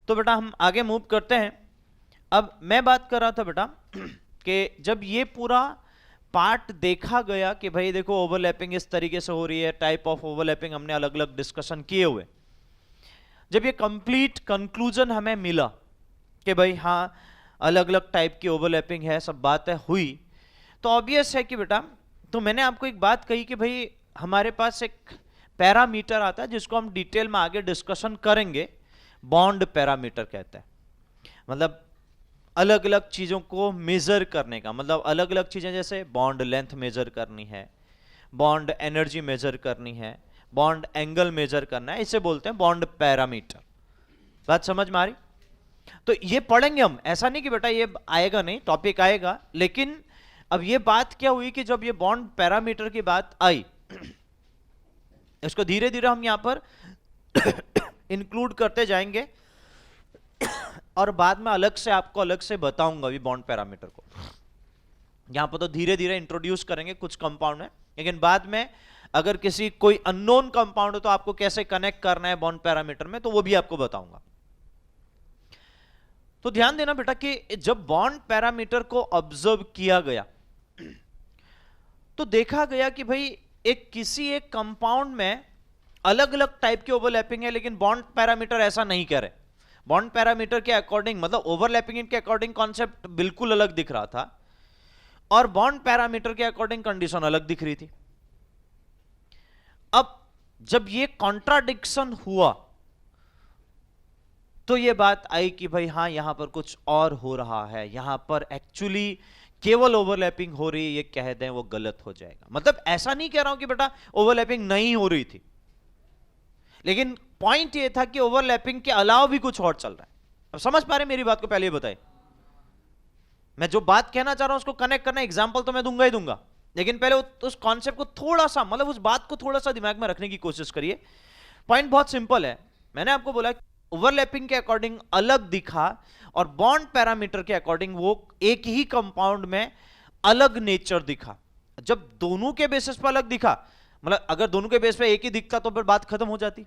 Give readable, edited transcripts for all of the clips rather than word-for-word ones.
तो बेटा हम आगे मूव करते हैं। अब मैं बात कर रहा था बेटा कि जब ये पूरा पार्ट देखा गया कि भाई देखो ओवरलैपिंग इस तरीके से हो रही है, टाइप ऑफ ओवरलैपिंग हमने अलग अलग डिस्कशन किए हुए, जब ये कंप्लीट कंक्लूजन हमें मिला कि भाई हाँ अलग अलग टाइप की ओवरलैपिंग है, सब बातें हुई, तो ऑब्वियस है कि बेटा, तो मैंने आपको एक बात कही कि भाई हमारे पास एक पैरामीटर आता है जिसको हम डिटेल में आगे डिस्कशन करेंगे, बॉन्ड पैरामीटर कहते हैं। मतलब अलग अलग चीजों को मेजर करने का, मतलब अलग अलग चीजें जैसे बॉन्ड लेंथ मेजर करनी है, बॉन्ड एनर्जी मेजर करनी है, बॉन्ड एंगल मेजर करना है, इसे बोलते हैं बॉन्ड पैरामीटर। बात समझ में आ रही? तो ये पढ़ेंगे हम, ऐसा नहीं कि बेटा ये आएगा नहीं, टॉपिक आएगा, लेकिन अब ये बात क्या हुई कि जब ये बॉन्ड पैरामीटर की बात आई, इसको धीरे धीरे हम यहां पर इंक्लूड करते जाएंगे और बाद में अलग से आपको अलग से बताऊंगा भी बॉन्ड पैरामीटर को। यहां पर तो धीरे धीरे इंट्रोड्यूस करेंगे कुछ कंपाउंड में, लेकिन बाद में अगर किसी कोई अननोन कंपाउंड हो तो आपको कैसे कनेक्ट करना है बॉन्ड पैरामीटर में, तो वो भी आपको बताऊंगा। तो ध्यान देना बेटा कि जब बॉन्ड पैरामीटर को ऑब्जर्व किया गया तो देखा गया कि भाई किसी एक कंपाउंड में अलग अलग टाइप की ओवरलैपिंग है, लेकिन बॉन्ड पैरामीटर ऐसा नहीं कह रहे। बॉन्ड पैरामीटर के अकॉर्डिंग, मतलब ओवरलैपिंग के अकॉर्डिंग कॉन्सेप्ट बिल्कुल अलग दिख रहा था और बॉन्ड पैरामीटर के अकॉर्डिंग कंडीशन अलग दिख रही थी। अब जब ये कॉन्ट्राडिक्शन हुआ तो ये बात आई कि भाई हाँ यहां पर कुछ और हो रहा है, यहां पर एक्चुअली केवल ओवरलैपिंग हो रही है, ये कह दें वो गलत हो जाएगा। मतलब ऐसा नहीं कह रहा हूं कि बेटा ओवरलैपिंग नहीं हो रही थी, लेकिन पॉइंट ये था कि ओवरलैपिंग के अलावा भी कुछ और चल रहा है। अब समझ पा रहे मेरी बात को? पहले ही बताए, मैं जो बात कहना चाह रहा हूं उसको कनेक्ट करना, एग्जांपल तो मैं दूंगा ही दूंगा, लेकिन पहले उस कॉन्सेप्ट को थोड़ा सा, मतलब उस बात को थोड़ा सा दिमाग में रखने की कोशिश करिए। पॉइंट बहुत सिंपल है। मैंने आपको बोला ओवरलैपिंग के अकॉर्डिंग अलग दिखा और बॉन्ड पैरामीटर के अकॉर्डिंग वो एक ही कंपाउंड में अलग नेचर दिखा। जब दोनों के बेसिस पर अलग दिखा, मतलब अगर दोनों के बेस पे एक ही दिखता तो फिर बात खत्म हो जाती,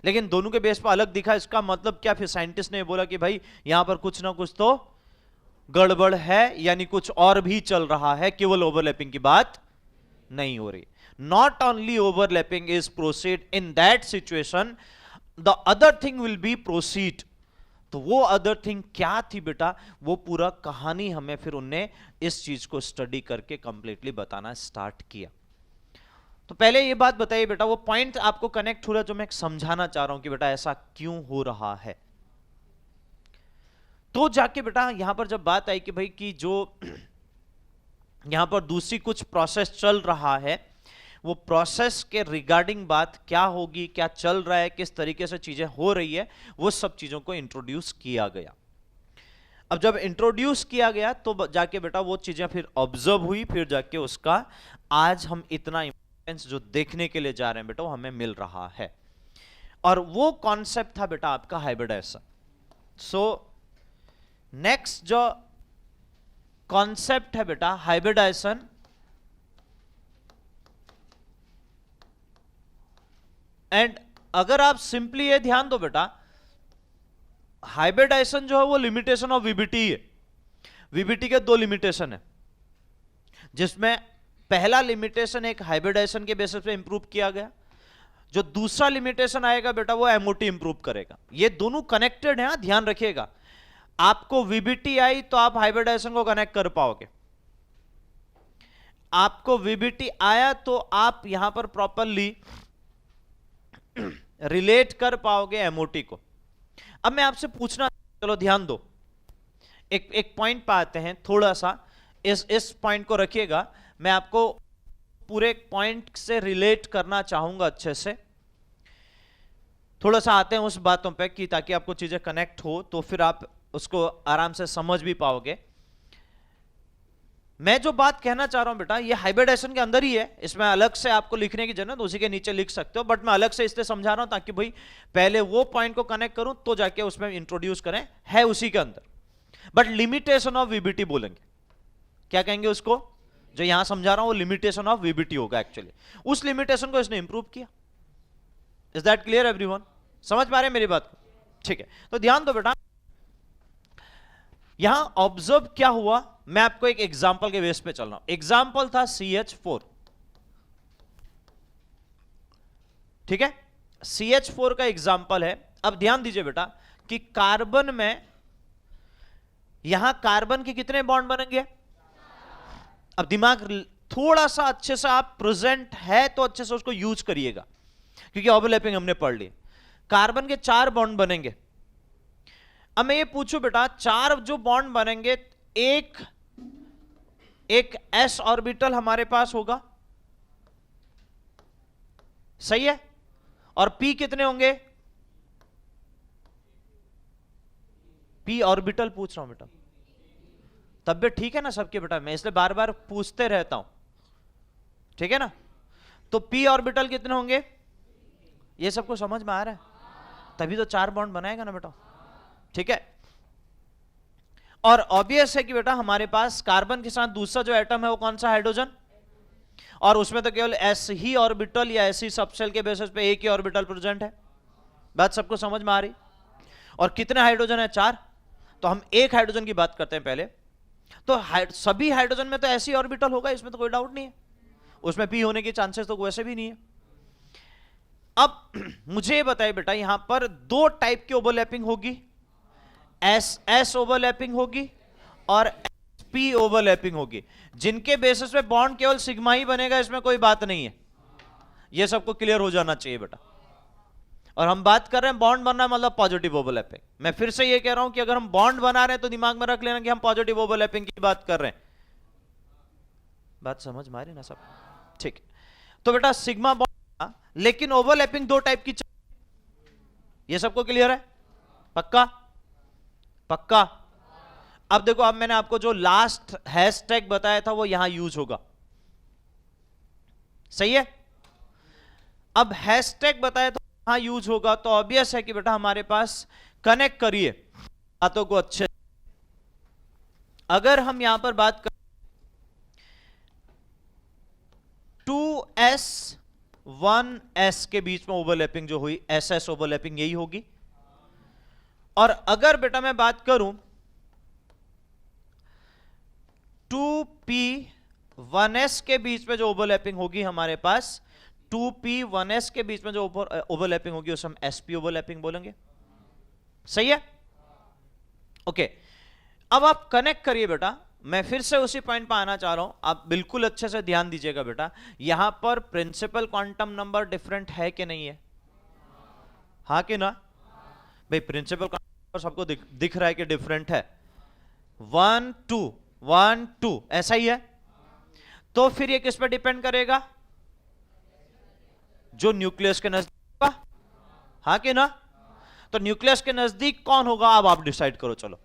लेकिन दोनों के बेस पर अलग दिखा, इसका मतलब क्या? फिर साइंटिस्ट ने बोला कि भाई यहां पर कुछ ना कुछ तो गड़बड़ है, यानी कुछ और भी चल रहा है, केवल ओवरलैपिंग की बात नहीं हो रही। Not only overlapping is proceed, in that situation the other thing will be proceed. तो वो अदर थिंग क्या थी बेटा, वो पूरा कहानी हमें फिर उनने इस चीज को स्टडी करके कंप्लीटली बताना स्टार्ट किया। तो पहले ये बात बताइए बेटा, वो पॉइंट आपको कनेक्ट हो रहा है जो मैं समझाना चाह रहा हूं कि बेटा ऐसा क्यों हो रहा है। तो जाके बेटा यहां पर जब बात आई कि भाई कि जो यहां पर दूसरी कुछ प्रोसेस चल रहा है, वो प्रोसेस के रिगार्डिंग बात क्या होगी, क्या चल रहा है, किस तरीके से चीजें हो रही है, वो सब चीजों को इंट्रोड्यूस किया गया। अब जब इंट्रोड्यूस किया गया तो जाके बेटा वो चीजें फिर ऑब्जर्व हुई, फिर जाके उसका आज हम इतना इंपॉर्टेंस जो देखने के लिए जा रहे हैं बेटा वो हमें मिल रहा है। और वो कॉन्सेप्ट था बेटा आपका हाइब्रिडाइजेशन। सो नेक्स्ट जो कॉन्सेप्ट है बेटा हाइब्रिडाइजेशन, एंड अगर आप सिंपली ये ध्यान दो बेटा, हाइब्रिडाइजेशन जो है वो लिमिटेशन ऑफ वीबीटी है। वीबीटी के दो लिमिटेशन है, जिसमें पहला लिमिटेशन एक हाइब्रिडाइजेशन के बेसिस पे इंप्रूव किया गया, जो दूसरा लिमिटेशन आएगा बेटा वो एमओटी इंप्रूव करेगा। ये दोनों कनेक्टेड है, ध्यान रखिएगा। आपको वीबीटी आई तो आप हाइब्रिडाइजेशन को कनेक्ट कर पाओगे, आपको वीबीटी आया तो आप यहां पर प्रॉपरली रिलेट कर पाओगे एमओटी को। अब मैं आपसे पूछना, चलो ध्यान दो, एक पॉइंट पे आते हैं, थोड़ा सा इस पॉइंट को रखिएगा, मैं आपको पूरे पॉइंट से रिलेट करना चाहूंगा अच्छे से। थोड़ा सा आते हैं उस बातों पे कि ताकि आपको चीजें कनेक्ट हो तो फिर आप उसको आराम से समझ भी पाओगे। मैं जो बात कहना चाह रहा हूं बेटा ये हाइब्रिडाइजेशन के अंदर ही है, इसमें अलग से आपको लिखने की जरूरत, उसी के नीचे लिख सकते हो, बट मैं अलग से इसलिए समझा रहा हूं ताकि भाई पहले वो पॉइंट को कनेक्ट करूं तो जाके उसमें इंट्रोड्यूस करें, है उसी के अंदर। बट लिमिटेशन ऑफ वीबीटी बोलेंगे, क्या कहेंगे उसको? जो यहां समझा रहा हूं वो लिमिटेशन ऑफ वीबीटी होगा एक्चुअली। उस लिमिटेशन को इसने इंप्रूव किया। Is that clear everyone? समझ पा रहे हैं मेरी बात को? ठीक है, तो ध्यान दो बेटा, यहां ऑब्जर्व क्या हुआ, मैं आपको एक एग्जांपल के बेस पे चल रहा हूं। एग्जांपल था CH4, ठीक है, CH4 का एग्जांपल है। अब ध्यान दीजिए बेटा कि कार्बन में, यहां कार्बन के कितने बॉन्ड बनेंगे। अब दिमाग थोड़ा सा अच्छे से, आप प्रेजेंट है तो अच्छे से उसको यूज करिएगा, क्योंकि ओवरलैपिंग हमने पढ़ ली। कार्बन के 4 बॉन्ड बनेंगे। अब मैं ये पूछूं बेटा, 4 जो बॉन्ड बनेंगे, एक s ऑर्बिटल हमारे पास होगा, सही है, और p कितने होंगे, p ऑर्बिटल पूछ रहा हूं बेटा, तब भी ठीक है ना सबके बेटा, मैं इसलिए बार बार पूछते रहता हूं, ठीक है ना। तो p ऑर्बिटल कितने होंगे, ये सबको समझ में आ रहा है, तभी तो 4 बॉन्ड बनाएगा ना बेटा, ठीक है। और ऑब्वियस है कि बेटा हमारे पास कार्बन के साथ दूसरा जो एटम है वो कौन सा, हाइड्रोजन, और उसमें तो केवल s ही ऑर्बिटल या ऐसी सबसेल के बेसिस पे एक ही ऑर्बिटल प्रेजेंट है। बात सबको समझ में आ रही। और कितने हाइड्रोजन है, 4, तो हम एक हाइड्रोजन की बात करते हैं पहले। तो सभी हाइड्रोजन में तो ऐसी ऑर्बिटल होगा, इसमें तो कोई डाउट नहीं है, उसमें p होने के चांसेस तो वैसे भी नहीं है। अब मुझे बताइए बेटा, यहां पर 2 टाइप की ओवरलैपिंग होगी, S ओवरलैपिंग होगी और SP ओवरलैपिंग होगी, जिनके बेसिस पे बॉन्ड केवल सिग्मा ही बनेगा, इसमें कोई बात नहीं है। ये सबको क्लियर हो जाना चाहिए बेटा। और हम बात कर रहे हैं बॉन्ड बनना मतलब पॉजिटिव ओवरलैपिंग। मैं फिर से ये कह रहा हूं कि अगर हम बॉन्ड बना रहे हैं तो दिमाग में रख लेना कि हम पॉजिटिव ओवरलैपिंग की बात कर रहे हैं। बात समझ में आ रही ना सब, ठीक। तो बेटा सिग्मा बॉन्ड, लेकिन ओवरलैपिंग 2 टाइप की चाहिए, ये सबको क्लियर है, पक्का पक्का। अब देखो, अब मैंने आपको जो लास्ट हैशटैग बताया था वो यहां यूज होगा, सही है। अब हैशटैग बताया तो यहां यूज होगा, तो ऑब्वियस है कि बेटा हमारे पास, कनेक्ट करिए बातों को अच्छे। अगर हम यहां पर बात करें 2s 1s के बीच में ओवरलैपिंग जो हुई, SS ओवरलैपिंग यही होगी। और अगर बेटा मैं बात करूं 2p 1s के बीच में जो ओवरलैपिंग होगी हमारे पास, 2p 1s के बीच में जो ओवरलैपिंग होगी उसे हम sp ओवरलैपिंग बोलेंगे, सही है, ओके। अब आप कनेक्ट करिए बेटा, मैं फिर से उसी पॉइंट पर आना चाह रहा हूं, आप बिल्कुल अच्छे से ध्यान दीजिएगा बेटा। यहां पर प्रिंसिपल क्वांटम नंबर डिफरेंट है कि नहीं है, हाँ कि ना भाई, प्रिंसिपल क्वांटम नंबर सबको दिख रहा है कि डिफरेंट है, 1 2 1 2 ऐसा ही है। तो फिर ये किस पे डिपेंड करेगा, जो न्यूक्लियस के नजदीक होगा, हाँ कि ना। तो न्यूक्लियस के नजदीक कौन होगा, अब आप डिसाइड करो, चलो।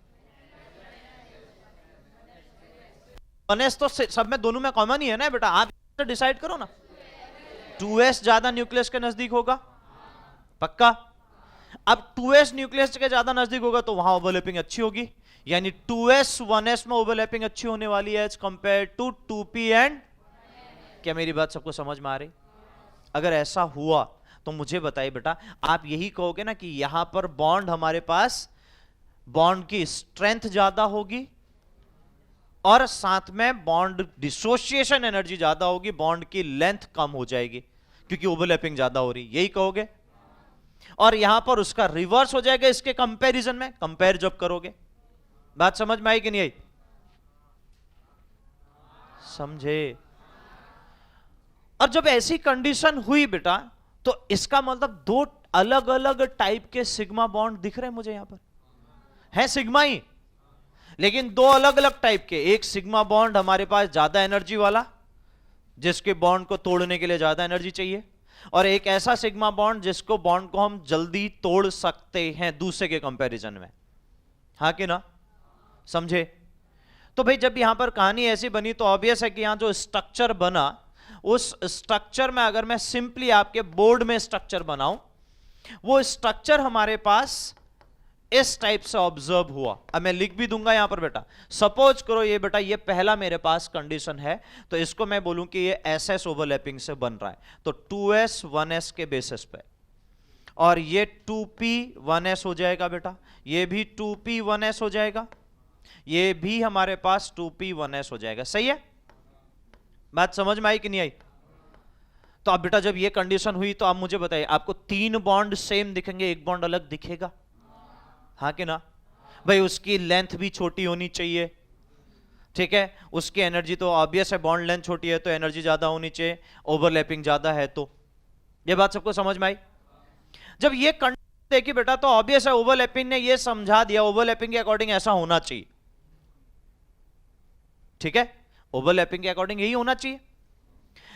1s तो सब में, दोनों में कॉमन ही है ना बेटा, आप डिसाइड करो ना। 2s ज्यादा न्यूक्लियस के नजदीक होगा, पक्का। अब 2s न्यूक्लियस के ज्यादा नजदीक होगा तो वहां ओवरलैपिंग अच्छी होगी, यानी 2s 1s में ओवरलैपिंग अच्छी होने वाली है as compare to 2p and, क्या मेरी बात सबको समझ में आ रही। अगर ऐसा हुआ तो मुझे बताइए बेटा, आप यही कहोगे ना कि यहां पर बॉन्ड, हमारे पास बॉन्ड की स्ट्रेंथ ज्यादा होगी और साथ में बॉन्ड डिसोसिएशन एनर्जी ज्यादा होगी, बॉन्ड की लेंथ कम हो जाएगी क्योंकि ओवरलैपिंग ज्यादा हो रही, यही कहोगे। और यहां पर उसका रिवर्स हो जाएगा इसके कंपैरिजन में, कंपेयर जब करोगे। बात समझ में आई कि नहीं आई, समझे। और जब ऐसी कंडीशन हुई बेटा, तो इसका मतलब 2 अलग अलग टाइप के सिग्मा बॉन्ड दिख रहे हैं मुझे, यहां पर है सिग्मा ही, लेकिन 2 अलग अलग टाइप के। एक सिग्मा बॉन्ड हमारे पास ज्यादा एनर्जी वाला, जिसके बॉन्ड को तोड़ने के लिए ज्यादा एनर्जी चाहिए, और एक ऐसा सिग्मा बॉन्ड जिसको बॉन्ड को हम जल्दी तोड़ सकते हैं दूसरे के कंपैरिजन में, हाँ कि ना, समझे। तो भाई जब यहां पर कहानी ऐसी बनी तो ऑब्वियस है कि यहां जो स्ट्रक्चर बना, उस स्ट्रक्चर में अगर मैं सिंपली आपके बोर्ड में स्ट्रक्चर बनाऊं, वो स्ट्रक्चर हमारे पास इस टाइप से ऑब्जर्व हुआ। अब मैं लिख भी दूंगा यहां पर बेटा, सपोज करो ये बेटा, ये पहला मेरे पास कंडीशन है, तो इसको मैं बोलूं कि ये SS ओवरलैपिंग से बन रहा है, तो 2s 1s के बेसिस पे। और ये 2p1s हो जाएगा बेटा, ये भी 2p1s हो जाएगा, ये भी हमारे पास 2p1s हो जाएगा। सही है, बात समझ में आई कि नहीं आई? तो अब बेटा जब ये कंडीशन हुई तो आप मुझे बताइए, आपको 3 बॉन्ड सेम दिखेंगे, एक बॉन्ड अलग दिखेगा? हाँ कि ना भाई? उसकी लेंथ भी छोटी होनी चाहिए, ठीक है, उसकी एनर्जी तो ऑब्वियस है, बॉन्ड लेंथ छोटी है तो एनर्जी ज्यादा होनी चाहिए, ओवरलैपिंग ज्यादा है तो। ये बात सबको समझ में आई? जब ये कंडीशन देखी बेटा तो ऑब्वियस है ओवरलैपिंग ने ये समझा दिया, ओवरलैपिंग के अकॉर्डिंग ऐसा होना चाहिए, ठीक है, ओवरलैपिंग के अकॉर्डिंग यही होना चाहिए।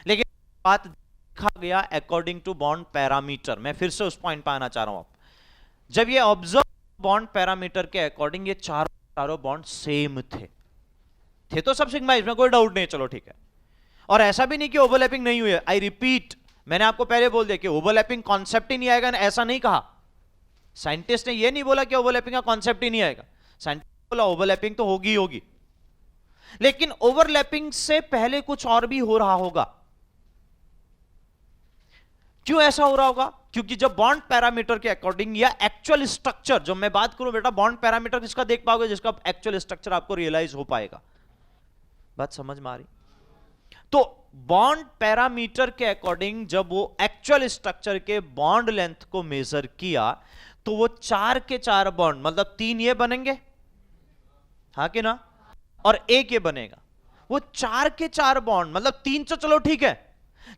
लेकिन बात देखा गया अकॉर्डिंग टू बॉन्ड पैरामीटर, मैं फिर से उस पॉइंट पर आना चाह रहा हूं। आप जब ये ऑब्जर्व बॉन्ड पैरामीटर के अकॉर्डिंग ये चारों बॉन्ड सेम थे तो सब सिग्मा, इसमें कोई डाउट नहीं, चलो ठीक है। और ऐसा भी नहीं कि ओवरलैपिंग नहीं हुई है, आई रिपीट, मैंने आपको पहले बोल दिया कि ओवरलैपिंग कॉन्सेप्ट ही नहीं आएगा, ऐसा नहीं कहा। साइंटिस्ट ने ये नहीं बोला कि ओवरलैपिंग का कॉन्सेप्ट ही नहीं आएगा, साइंटिस्ट ने बोला ओवरलैपिंग तो होगी होगी, लेकिन ओवरलैपिंग से पहले कुछ और भी हो रहा होगा। क्यों ऐसा हो रहा होगा? क्योंकि जब बॉन्ड पैरामीटर के अकॉर्डिंग या एक्चुअल स्ट्रक्चर, जब मैं बात करूं बेटा बॉन्ड पैरामीटर किसका देख पाओगे, जिसका एक्चुअल स्ट्रक्चर आपको रियलाइज हो पाएगा। बात समझ में आ रही? तो बॉन्ड पैरामीटर के अकॉर्डिंग जब वो एक्चुअल स्ट्रक्चर के बॉन्ड लेंथ को मेजर किया तो वो 4 के 4 बॉन्ड, मतलब 3 ये बनेंगे, हाँ कि ना, और एक ये बनेगा, वो 4 के 4 बॉन्ड, मतलब 3 तो चलो ठीक है,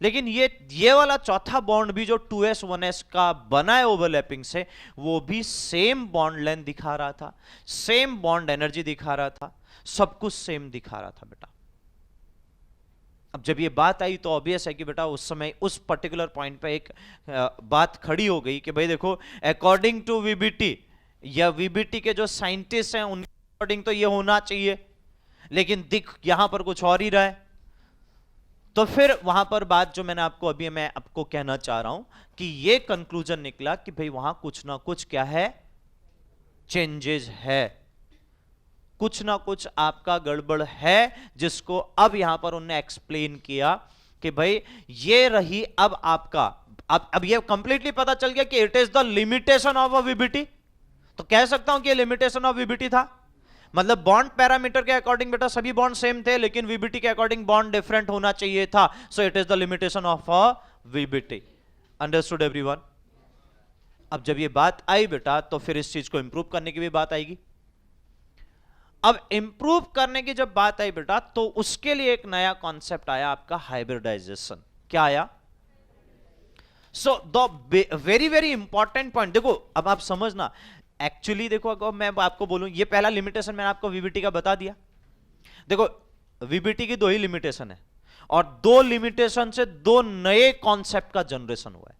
लेकिन ये वाला चौथा बॉन्ड भी जो 2s1s का बना है ओवरलैपिंग से, वो भी सेम बॉन्ड लेंथ दिखा रहा था, सेम बॉन्ड एनर्जी दिखा रहा था, सब कुछ सेम दिखा रहा था बेटा। अब जब ये बात आई तो ऑब्वियस है कि बेटा उस समय उस पर्टिकुलर पॉइंट पे एक बात खड़ी हो गई कि भाई देखो अकॉर्डिंग टू वीबीटी या वीबीटी के जो साइंटिस्ट हैं उनके अकॉर्डिंग तो ये होना चाहिए, लेकिन दिख यहां पर कुछ और ही रहा है। तो फिर वहां पर बात जो मैं आपको कहना चाह रहा हूं कि ये कंक्लूजन निकला कि भाई वहां कुछ ना कुछ क्या है, चेंजेस है, कुछ ना कुछ आपका गड़बड़ है, जिसको अब यहां पर उन्होंने एक्सप्लेन किया कि भाई ये रही अब आपका, अब ये कंप्लीटली पता चल गया कि it is the limitation of a VBT. तो कह सकता हूं कि ये लिमिटेशन ऑफ वीबीटी था, मतलब बॉन्ड पैरामीटर के अकॉर्डिंग बेटा सभी बॉन्ड सेम थे, लेकिन वीबीटी के अकॉर्डिंग बॉन्ड डिफरेंट होना चाहिए था, so it is the limitation of a VBT. Understood everyone? अब जब ये बात आई बेटा तो फिर इस चीज को इंप्रूव करने की भी बात आएगी। अब इंप्रूव करने की जब बात आई बेटा तो उसके लिए एक नया कॉन्सेप्ट आया आपका, हाइब्रिडाइजेशन। क्या आया? So the very very important point, देखो अब आप समझना, एक्चुअली देखो अगर मैं आपको बोलूं, ये पहला लिमिटेशन मैंने आपको वीबीटी का बता दिया। देखो वीबीटी की 2 ही लिमिटेशन है, और 2 लिमिटेशन से 2 नए कॉन्सेप्ट का जनरेशन हुआ है।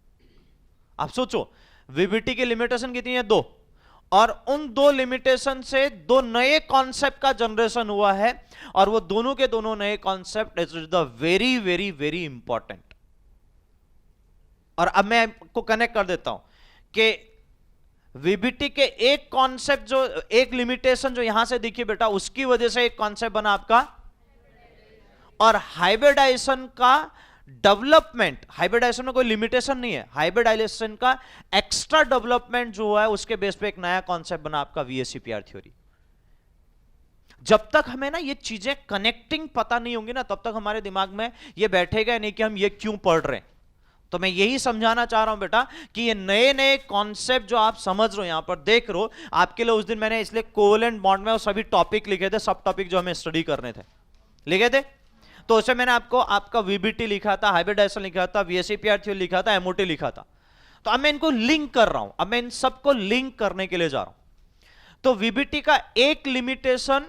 आप सोचो वीबीटी की लिमिटेशन कितनी है? 2, और उन 2 लिमिटेशन से 2 नए कॉन्सेप्ट का जनरेशन हुआ है, और वो दोनों के दोनों नए concept is the very very very important. और अब मैं आपको कनेक्ट कर देता हूं कि वीबीटी के एक कॉन्सेप्ट जो, एक लिमिटेशन जो यहां से दिखी बेटा, उसकी वजह से एक कॉन्सेप्ट बना आपका, और हाइब्रिडाइजेशन का डेवलपमेंट, हाइब्रिडाइजेशन में कोई लिमिटेशन नहीं है, हाइब्रिडाइजेशन का एक्स्ट्रा डेवलपमेंट जो है उसके बेस पे एक नया कॉन्सेप्ट बना आपका वीएसईपीआर थ्योरी। जब तक हमें ना ये चीजें कनेक्टिंग पता नहीं होंगी ना, तब तक हमारे दिमाग में ये बैठेगा नहीं कि हम ये क्यों पढ़ रहे हैं। तो मैं यही समझाना चाह रहा हूं बेटा कि ये नए नए कॉन्सेप्ट जो आप समझ रहे हो, यहां पर देख रहे हो, आपके लिए उस दिन मैंने इसलिए कोवेलेंट बॉन्ड में वो सभी टॉपिक लिखे थे, सब टॉपिक जो हमें स्टडी करने थे लिखे थे। तो उसमें मैंने आपको आपका वीबीटी लिखा था, हाइब्रिडाइजेशन लिखा था, वीएसईपीआर थ्योरी लिखा था, एमओटी लिखा था। तो अब मैं इनको लिंक कर रहा हूं, अब मैं इन सबको लिंक करने के लिए जा रहा हूं। तो वीबीटी का एक लिमिटेशन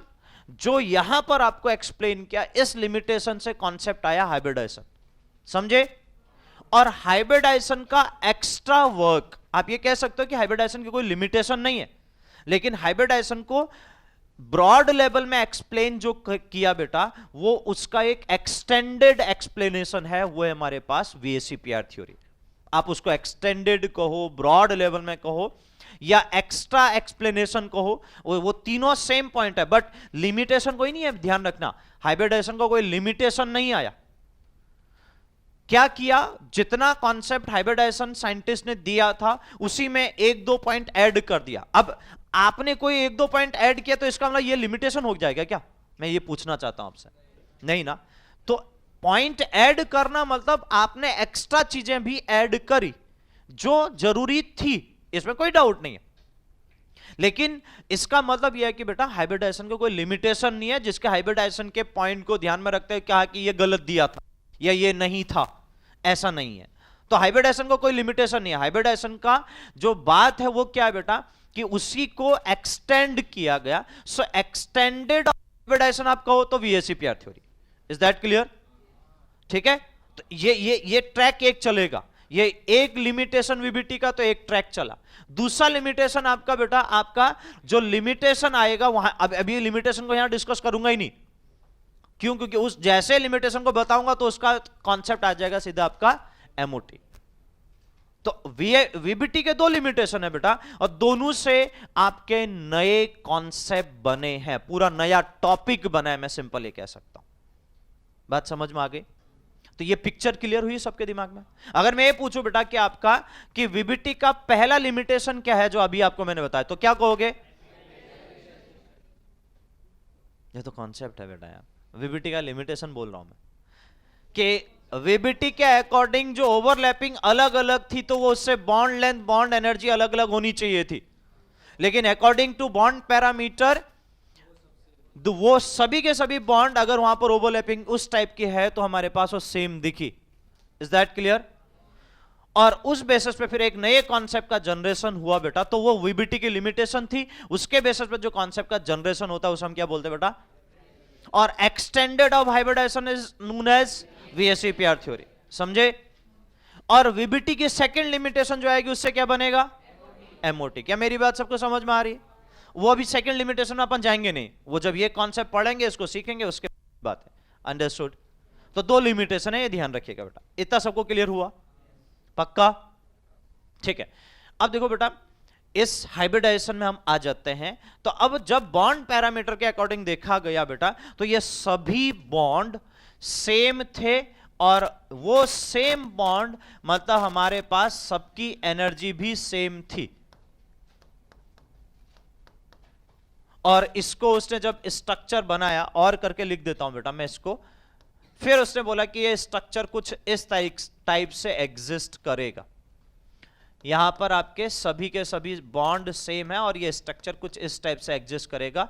जो यहां पर आपको एक्सप्लेन किया, इस लिमिटेशन से कॉन्सेप्ट आया हाइब्रिडाइजेशन, समझे? और हाइब्रिडाइजेशन का एक्स्ट्रा वर्क, आप ये कह सकते हो कि हाइब्रिडाइजेशन की कोई लिमिटेशन नहीं है, लेकिन हाइब्रिडाइजेशन को ब्रॉड लेवल में एक्सप्लेन जो किया बेटा, वो उसका एक एक्सटेंडेड एक्सप्लेनेशन है, वो है हमारे पास वीएसईपीआर थ्योरी। आप उसको एक्सटेंडेड कहो, ब्रॉड लेवल में कहो, या एक्स्ट्रा एक्सप्लेनेशन कहो, वो तीनों सेम पॉइंट है, बट लिमिटेशन कोई नहीं है। ध्यान रखना, हाइब्रिडाइजेशन का कोई लिमिटेशन नहीं आया। क्या किया, जितना कॉन्सेप्ट हाइब्रिडाइजेशन साइंटिस्ट ने दिया था उसी में एक दो पॉइंट ऐड कर दिया। अब आपने कोई एक दो पॉइंट ऐड किया तो इसका मतलब ये लिमिटेशन हो जाएगा क्या, मैं ये पूछना चाहता हूं आपसे, नहीं ना। तो पॉइंट ऐड करना मतलब आपने एक्स्ट्रा चीजें भी ऐड करी जो जरूरी थी, इसमें कोई डाउट नहीं है। लेकिन इसका मतलब यह है कि बेटा हाइब्रिडाइजेशन को कोई लिमिटेशन नहीं है, जिसके हाइब्रिडाइजेशन के पॉइंट को ध्यान में रखते हुए कहा कि यह गलत दिया था या ये नहीं था, ऐसा नहीं है। तो हाइब्रिडाइजेशन को कोई लिमिटेशन नहीं है। हाइब्रिडाइजेशन का जो बात है वो क्या है बेटा, कि उसी को एक्सटेंड किया गया। सो एक्सटेंडेड हाइब्रिडाइजेशन आप कहो तो VSEPR theory. Is that clear? ठीक है, तो ये ट्रैक एक चलेगा, ये एक लिमिटेशन वीबीटी का तो एक ट्रैक चला। दूसरा लिमिटेशन आपका बेटा, आपका जो लिमिटेशन आएगा वहां, अभी लिमिटेशन को यहां डिस्कस करूंगा ही नहीं, क्यों, क्योंकि उस जैसे लिमिटेशन को बताऊंगा तो उसका कॉन्सेप्ट आ जाएगा सीधा आपका एमओटी। तो वीबीटी के दो लिमिटेशन है बेटा, और दोनों से आपके नए कॉन्सेप्ट बने हैं, पूरा नया टॉपिक बना है, मैं सिंपल ये कह सकता हूं। बात समझ में आ गई? तो ये पिक्चर क्लियर हुई सबके दिमाग में? अगर मैं ये पूछूं बेटा कि आपका कि वीबीटी का पहला लिमिटेशन क्या है जो अभी आपको मैंने बताया, तो क्या कहोगे? ये तो कॉन्सेप्ट है बेटा यार, वीबीटी का लिमिटेशन बोल रहा हूं मैं कि वीबीटी के अकॉर्डिंग जो ओवरलैपिंग अलग अलग थी तो वो उससे बॉन्ड लेंथ, बॉन्ड एनर्जी अलग अलग होनी चाहिए थी, लेकिन अकॉर्डिंग टू बॉन्ड पैरामीटर वो सभी के सभी बॉन्ड अगर वहां पर ओवरलैपिंग उस टाइप की है तो हमारे पास वो सेम दिखी। Is that clear? और उस बेसिस पे फिर एक नए कॉन्सेप्ट का जनरेशन हुआ बेटा, तो वो वीबीटी की लिमिटेशन थी, उसके बेसिस पे जो कॉन्सेप्ट का जनरेशन होता है उसे हम क्या बोलते हैं बेटा? और extended of hybridization is known as VSEPR theory, समझे? और वीबीटी की सेकंड लिमिटेशन जो आएगी उससे क्या बनेगा? एमओटी। क्या मेरी बात सबको समझ में आ रही है? वो अभी सेकंड लिमिटेशन में अपन जाएंगे नहीं, वो जब ये कॉन्सेप्ट पढ़ेंगे इसको सीखेंगे उसके बात है। अंडरस्टूड? तो दो लिमिटेशन है, ये ध्यान रखिएगा बेटा। इतना सबको क्लियर हुआ? पक्का? ठीक है। अब देखो बेटा, इस हाइब्रिडाइजेशन में हम आ जाते हैं। तो अब जब बॉन्ड पैरामीटर के अकॉर्डिंग देखा गया बेटा, तो ये सभी बॉन्ड सेम थे, और वो सेम बॉन्ड मतलब हमारे पास सबकी एनर्जी भी सेम थी। और इसको उसने जब स्ट्रक्चर बनाया, और करके लिख देता हूं बेटा मैं इसको, फिर उसने बोला कि ये स्ट्रक्चर कुछ इस टाइप से एग्जिस्ट करेगा। यहां पर आपके सभी के सभी बॉन्ड सेम है और ये स्ट्रक्चर कुछ इस टाइप से एग्जिस्ट करेगा।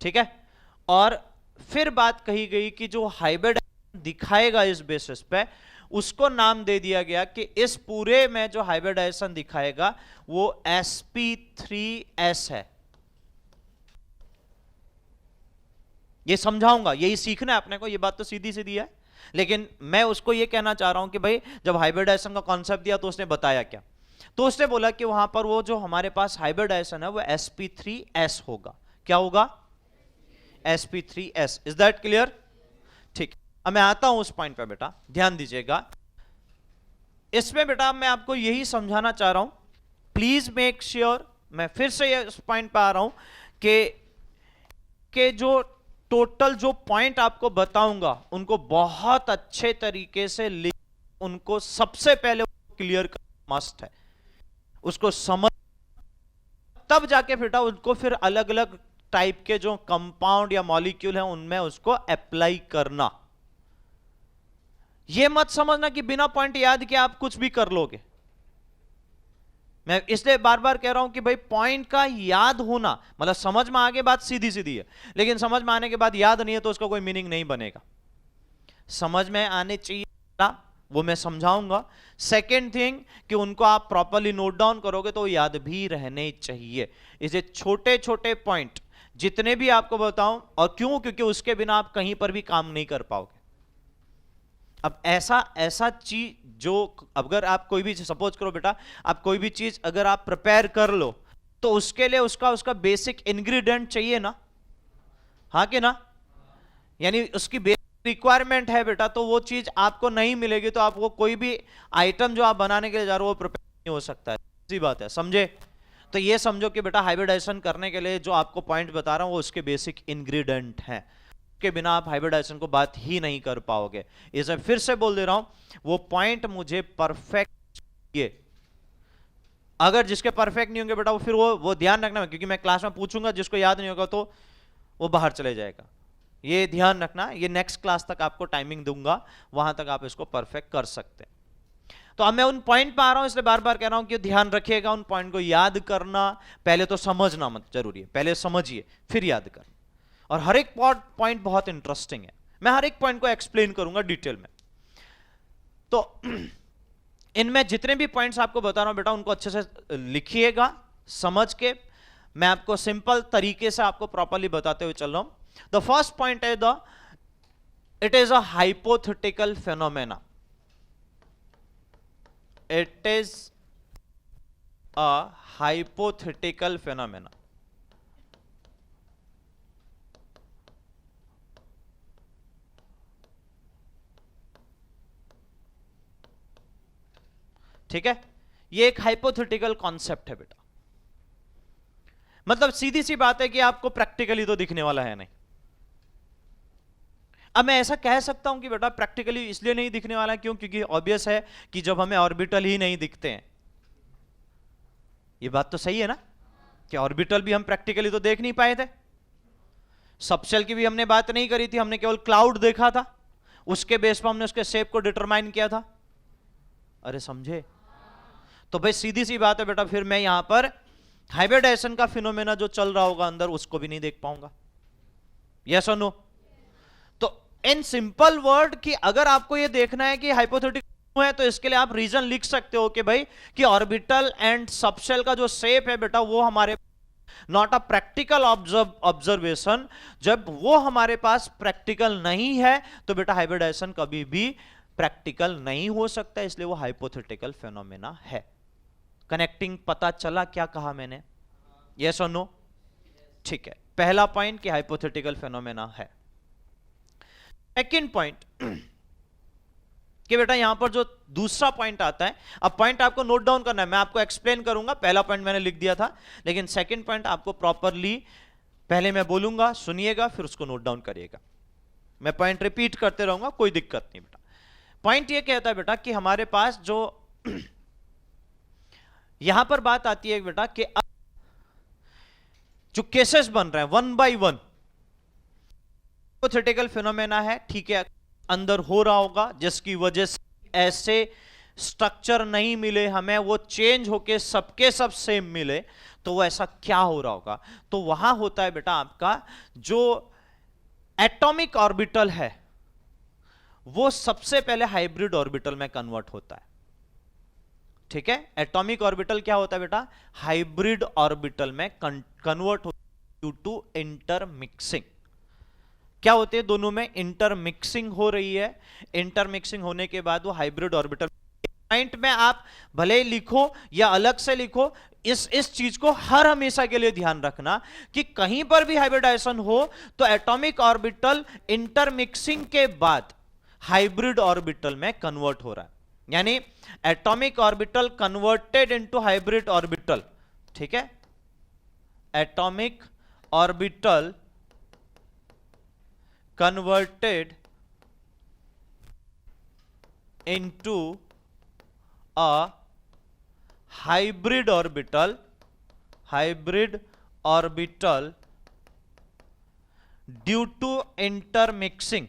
ठीक है, और फिर बात कही गई कि जो हाइब्रिड दिखाएगा इस बेसिस पे, उसको नाम दे दिया गया कि इस पूरे में जो हाइब्रिडाइजेशन दिखाएगा वो sp3s है। ये समझाऊंगा, यही सीखना है अपने को, ये बात तो सीधी सीधी है, लेकिन मैं उसको ये कहना चाह रहा हूं कि भाई जब हाइब्रिडाइजेशन का कॉन्सेप्ट दिया तो उसने बताया क्या? तो उसने बोला कि वहां पर वो जो हमारे पास हाइब्रिडाइजेशन है वो sp3s होगा। क्या होगा? sp3s। Is that clear? ठीक, अब मैं आता हूं उस पॉइंट पे बेटा, ध्यान दीजिएगा। इसमें बेटा मैं आपको यही समझाना चाह रहा हूं, प्लीज मेक श्योर, मैं फिर से इस पॉइंट पे आ रहा हूं कि जो टोटल जो पॉइंट आपको बताऊंगा उनको बहुत अच्छे तरीके से लिख, उनको सबसे पहले क्लियर करना मस्ट है, उसको समझ, तब जाके बेटा उनको फिर अलग अलग टाइप के जो कंपाउंड या मॉलिक्यूल हैं उनमें उसको अप्लाई करना। ये मत समझना कि बिना पॉइंट याद किए आप कुछ भी कर लोगे। मैं इसलिए बार बार कह रहा हूं कि भाई पॉइंट का याद होना मतलब समझ में आगे बात सीधी सीधी है, लेकिन समझ में आने के बाद याद नहीं है तो उसका कोई मीनिंग नहीं बनेगा। समझ में आने चाहिए, वो मैं समझाऊंगा। सेकेंड थिंग कि उनको आप प्रॉपरली नोट डाउन करोगे तो याद भी रहने चाहिए। इसे छोटे छोटे पॉइंट जितने भी आपको बताऊं, और क्यों, क्योंकि उसके बिना आप कहीं पर भी काम नहीं कर पाओगे। अब ऐसा चीज जो अगर आप कोई भी सपोज करो बेटा, आप कोई भी चीज अगर आप प्रिपेयर कर लो तो उसके लिए उसका बेसिक इंग्रेडिएंट चाहिए ना, हाँ कि ना? यानी उसकी बेसिक रिक्वायरमेंट है बेटा, तो वो चीज आपको नहीं मिलेगी तो आपको कोई भी आइटम जो आप बनाने के लिए जा रहे हो वो प्रिपेयर नहीं हो सकता है। ऐसी बात है, समझे? तो ये समझो कि बेटा हाइब्रिडाइजेशन करने के लिए जो आपको पॉइंट बता रहा हूं वो उसके बेसिक इंग्रेडिएंट हैं, के बिना आप हाइब्रिडाइजेशन को बात ही नहीं कर पाओगे। इसे फिर से बोल दे रहा हूं, वो पॉइंट मुझे परफेक्ट ये, अगर जिसके परफेक्ट नहीं होंगे बेटा वो फिर वो ध्यान रखना, क्योंकि मैं क्लास में पूछूंगा, जिसको याद नहीं होगा तो वो बाहर चले जाएगा। ये ध्यान रखना, ये नेक्स्ट क्लास तक आपको टाइमिंग दूंगा, वहां तक आप इसको परफेक्ट कर सकते हैं। तो अब मैं उन पॉइंट पे आ रहा हूं, इसलिए बार बार कह रहा हूं कि ध्यान रखिएगा, उन पॉइंट को याद करना पहले तो समझना मत जरूरी है, पहले समझिए फिर याद करना। और हर एक पॉइंट बहुत इंटरेस्टिंग है, मैं हर एक पॉइंट को एक्सप्लेन करूंगा डिटेल में। तो इनमें जितने भी पॉइंट्स आपको बता रहा हूं बेटा उनको अच्छे से लिखिएगा समझ के, मैं आपको सिंपल तरीके से आपको प्रॉपरली बताते हुए चल रहा हूं। द फर्स्ट पॉइंट है it is a hypothetical phenomena, it is a hypothetical phenomena। ठीक है, ये एक हाइपोथेटिकल कॉन्सेप्ट है बेटा, मतलब सीधी सी बात है कि आपको प्रैक्टिकली तो दिखने वाला है नहीं। अब मैं ऐसा कह सकता हूं कि बेटा प्रैक्टिकली इसलिए नहीं दिखने वाला, क्यों? क्योंकि ऑब्वियस है कि जब हमें ऑर्बिटल ही नहीं दिखते हैं, ये बात तो सही है ना, कि ऑर्बिटल भी हम प्रैक्टिकली तो देख नहीं पाए थे। सबशेल की भी हमने बात नहीं करी थी, हमने केवल क्लाउड देखा था, उसके बेस पर हमने उसके शेप को डिटरमाइन किया था। अरे समझे? तो भाई सीधी सी बात है बेटा, फिर मैं यहां पर हाइब्रिडाइजेशन का फिनोमेना जो चल रहा होगा अंदर उसको भी नहीं देख पाऊंगा। यस और नो? तो इन सिंपल वर्ड कि अगर आपको ये देखना है कि हाइपोथेटिकल है, तो इसके लिए आप रीजन लिख सकते हो कि भाई कि ऑर्बिटल एंड सबशेल का जो शेप है बेटा वो हमारे नॉट अ प्रैक्टिकल ऑब्जर्वेशन। जब वो हमारे पास प्रैक्टिकल नहीं है तो बेटा हाइब्रिडाइजेशन कभी भी प्रैक्टिकल नहीं हो सकता, इसलिए वो हाइपोथेटिकल फेनोमेना है। कनेक्टिंग पता चला क्या कहा मैंने? यस और नो? ठीक है, पहला पॉइंट कि हाइपोथेटिकल फेनोमेना है। सेकेंड पॉइंट कि बेटा यहां पर जो दूसरा पॉइंट आता है, अब पॉइंट आपको नोट डाउन करना है, मैं आपको एक्सप्लेन करूंगा, पहला पॉइंट मैंने लिख दिया था, लेकिन सेकेंड पॉइंट आपको प्रॉपरली पहले मैं बोलूंगा, सुनिएगा, फिर उसको नोट डाउन करिएगा। मैं पॉइंट रिपीट करते रहूंगा, कोई दिक्कत नहीं बेटा। पॉइंट ये कहता है बेटा कि हमारे पास जो यहां पर बात आती है बेटा कि जो केसेस बन रहे हैं one by one, hypothetical phenomena है, ठीक है, अंदर हो रहा होगा जिसकी वजह से ऐसे स्ट्रक्चर नहीं मिले हमें, वो चेंज होके सबके सब सेम मिले, तो वो ऐसा क्या हो रहा होगा? तो वहां होता है बेटा आपका जो एटॉमिक ऑर्बिटल है वो सबसे पहले हाइब्रिड ऑर्बिटल में कन्वर्ट होता है। ठीक है, एटॉमिक ऑर्बिटल क्या होता है बेटा? हाइब्रिड ऑर्बिटल में कन्वर्ट होता है ड्यू टू इंटरमिक्सिंग। क्या होते हैं दोनों में? इंटरमिक्सिंग हो रही है, इंटरमिक्सिंग होने के बाद वो हाइब्रिड ऑर्बिटल। पॉइंट में आप भले लिखो या अलग से लिखो, इस चीज को हर हमेशा के लिए ध्यान रखना कि कहीं पर भी हाइब्रिडाइजेशन हो तो एटॉमिक ऑर्बिटल इंटरमिक्सिंग के बाद हाइब्रिड ऑर्बिटल में कन्वर्ट हो रहा है, यानी atomic orbital converted into hybrid orbital. ठीक है, atomic orbital converted into a hybrid orbital due to intermixing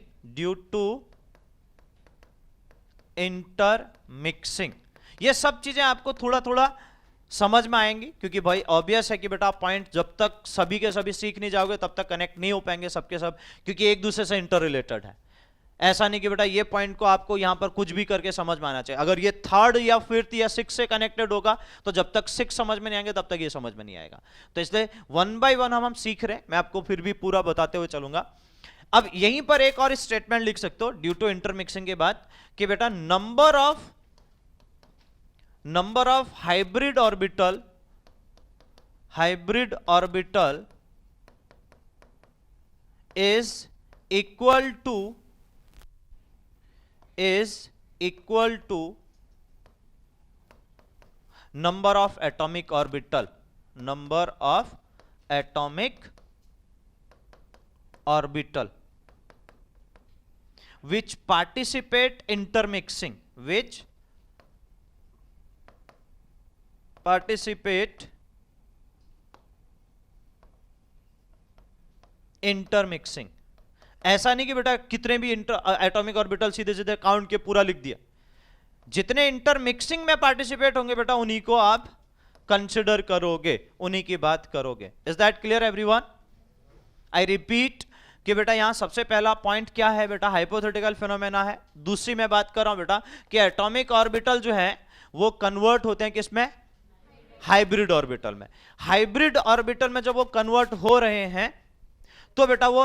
ये सब चीजें आपको थोड़ा थोड़ा समझ में आएंगी, क्योंकि भाई ऑब्वियस है कि बेटा पॉइंट जब तक सभी के सभी सीख नहीं जाओगे तब तक कनेक्ट नहीं हो पाएंगे सबके सब, क्योंकि एक दूसरे से इंटर रिलेटेड है। ऐसा नहीं कि बेटा ये पॉइंट को आपको यहां पर कुछ भी करके समझ में आना चाहिए। अगर ये थर्ड या फिफ्थ या सिक्स से कनेक्टेड होगा तो जब तक सिक्स समझ में नहीं आएंगे तब तक ये समझ में नहीं आएगा। तो इसलिए वन बाय वन हम सीख रहे हैं, मैं आपको फिर भी पूरा बताते हुए चलूंगा। अब यहीं पर एक और स्टेटमेंट लिख सकते हो ड्यू टू इंटरमिक्सिंग के बाद कि बेटा number of hybrid orbital is equal to number of atomic orbital number of atomic orbital which participate intermixing, which participate intermixing. ऐसा नहीं कि बेटा कितने भी एटॉमिक ऑर्बिटल सीधे सीधे काउंट के पूरा लिख दिया, जितने इंटरमिक्सिंग में पार्टिसिपेट होंगे बेटा उन्हीं को आप कंसिडर करोगे, उन्हीं की बात करोगे। Is that clear everyone? I repeat कि बेटा यहां सबसे पहला पॉइंट क्या है बेटा, हाइपोथेटिकल फिनोमेना है। दूसरी मैं बात कर रहा हूं बेटा कि एटॉमिक ऑर्बिटल जो है वो कन्वर्ट होते हैं किसमें, हाइब्रिड ऑर्बिटल में। हाइब्रिड ऑर्बिटल में जब वो कन्वर्ट हो रहे हैं तो बेटा वो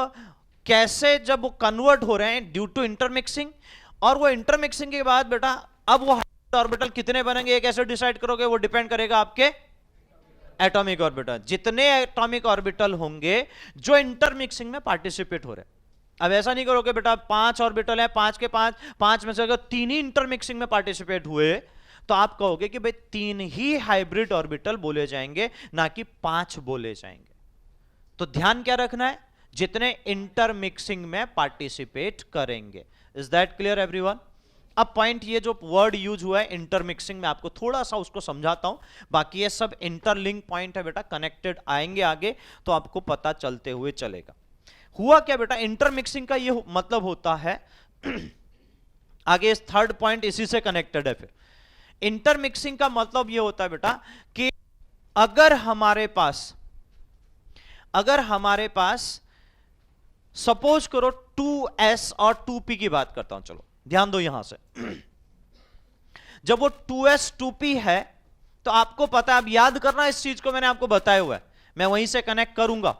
कैसे, जब वो कन्वर्ट हो रहे हैं ड्यू टू इंटरमिक्सिंग, और वो इंटरमिक्सिंग के बाद बेटा अब वो हाइब्रिड ऑर्बिटल कितने बनेंगे ये कैसे डिसाइड करोगे, वो डिपेंड करेगा आपके एटॉमिक ऑर्बिटल। जितने एटॉमिक ऑर्बिटल होंगे जो इंटरमिक्सिंग में पार्टिसिपेट हो रहे हैं। अब ऐसा नहीं करोगे बेटा 5 ऑर्बिटल है, 5 के 5 में से अगर 3 ही इंटरमिक्सिंग में पार्टिसिपेट हुए तो आप कहोगे कि भाई 3 ही हाइब्रिड ऑर्बिटल बोले जाएंगे, ना कि 5 बोले जाएंगे। तो ध्यान क्या रखना है, जितने इंटरमिक्सिंग में पार्टिसिपेट करेंगे। Is that clear everyone? अब पॉइंट ये जो वर्ड यूज हुआ है इंटरमिक्सिंग में, आपको थोड़ा सा उसको समझाता हूं, बाकी ये सब इंटरलिंक पॉइंट है बेटा, कनेक्टेड आएंगे आगे तो आपको पता चलते हुए चलेगा। हुआ क्या बेटा, इंटरमिक्सिंग का ये मतलब होता है आगे थर्ड पॉइंट इसी से कनेक्टेड है। फिर इंटरमिक्सिंग का मतलब ये होता है बेटा कि अगर हमारे पास सपोज करो 2s और 2p की बात करता हूं, चलो ध्यान दो यहां से। जब वो 2s 2p है तो आपको पता है, अब याद करना इस चीज को मैंने आपको बताया हुआ है, मैं वहीं से कनेक्ट करूंगा।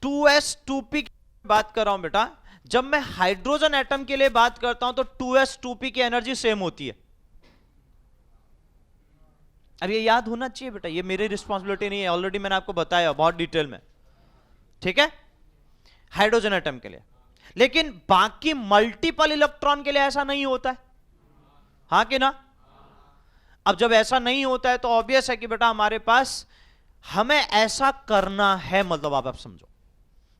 2s 2p की बात कर रहा हूं बेटा, जब मैं हाइड्रोजन एटम के लिए बात करता हूं तो 2s 2p की एनर्जी सेम होती है। अब ये याद होना चाहिए बेटा, ये मेरी रिस्पॉन्सिबिलिटी नहीं है, ऑलरेडी मैंने आपको बताया बहुत डिटेल में, ठीक है, हाइड्रोजन एटम के लिए। लेकिन बाकी मल्टीपल इलेक्ट्रॉन के लिए ऐसा नहीं होता है, हां कि ना? अब जब ऐसा नहीं होता है तो ऑब्वियस है कि बेटा हमारे पास हमें ऐसा करना है, मतलब आप समझो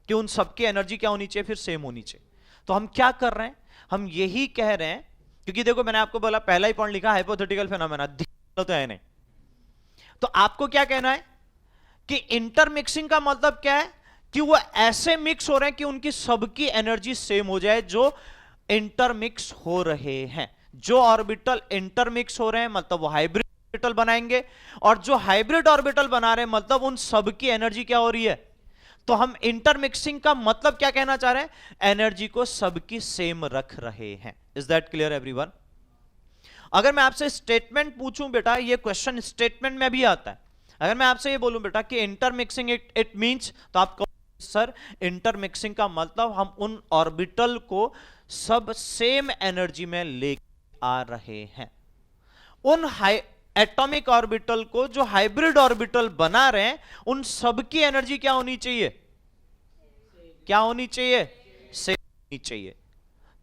कि उन सबकी एनर्जी क्या होनी चाहिए, फिर सेम होनी चाहिए। तो हम क्या कर रहे हैं, हम यही कह रहे हैं, क्योंकि देखो मैंने आपको बोला पहला ही पॉइंट लिखा हाइपोथेटिकल फिनोमेना, तो है नहीं। तो आपको क्या कहना है कि इंटरमिक्सिंग का मतलब क्या है कि वो ऐसे मिक्स हो रहे हैं कि उनकी सबकी एनर्जी सेम हो जाए जो इंटरमिक्स हो रहे हैं। जो ऑर्बिटल इंटरमिक्स हो रहे हैं मतलब वो हाइब्रिड ऑर्बिटल बनाएंगे, और जो हाइब्रिड ऑर्बिटल बना रहे हैं मतलब उन सबकी एनर्जी क्या हो रही है। तो हम इंटरमिक्सिंग का मतलब क्या कहना चाह रहे हैं, एनर्जी को सबकी सेम रख रहे हैं। Is that clear everyone? अगर मैं आपसे स्टेटमेंट पूछूं बेटा, ये क्वेश्चन स्टेटमेंट में भी आता है, अगर मैं आपसे ये बोलूं बेटा कि इंटरमिक्सिंग इट मींस, तो आप कहो सर इंटरमिक्सिंग का मतलब हम उन ऑर्बिटल को सब सेम एनर्जी में ले आ रहे हैं। उन एटॉमिक ऑर्बिटल को जो हाइब्रिड ऑर्बिटल बना रहे हैं उन सबकी एनर्जी क्या होनी चाहिए, क्या होनी चाहिए, सेम होनी चाहिए।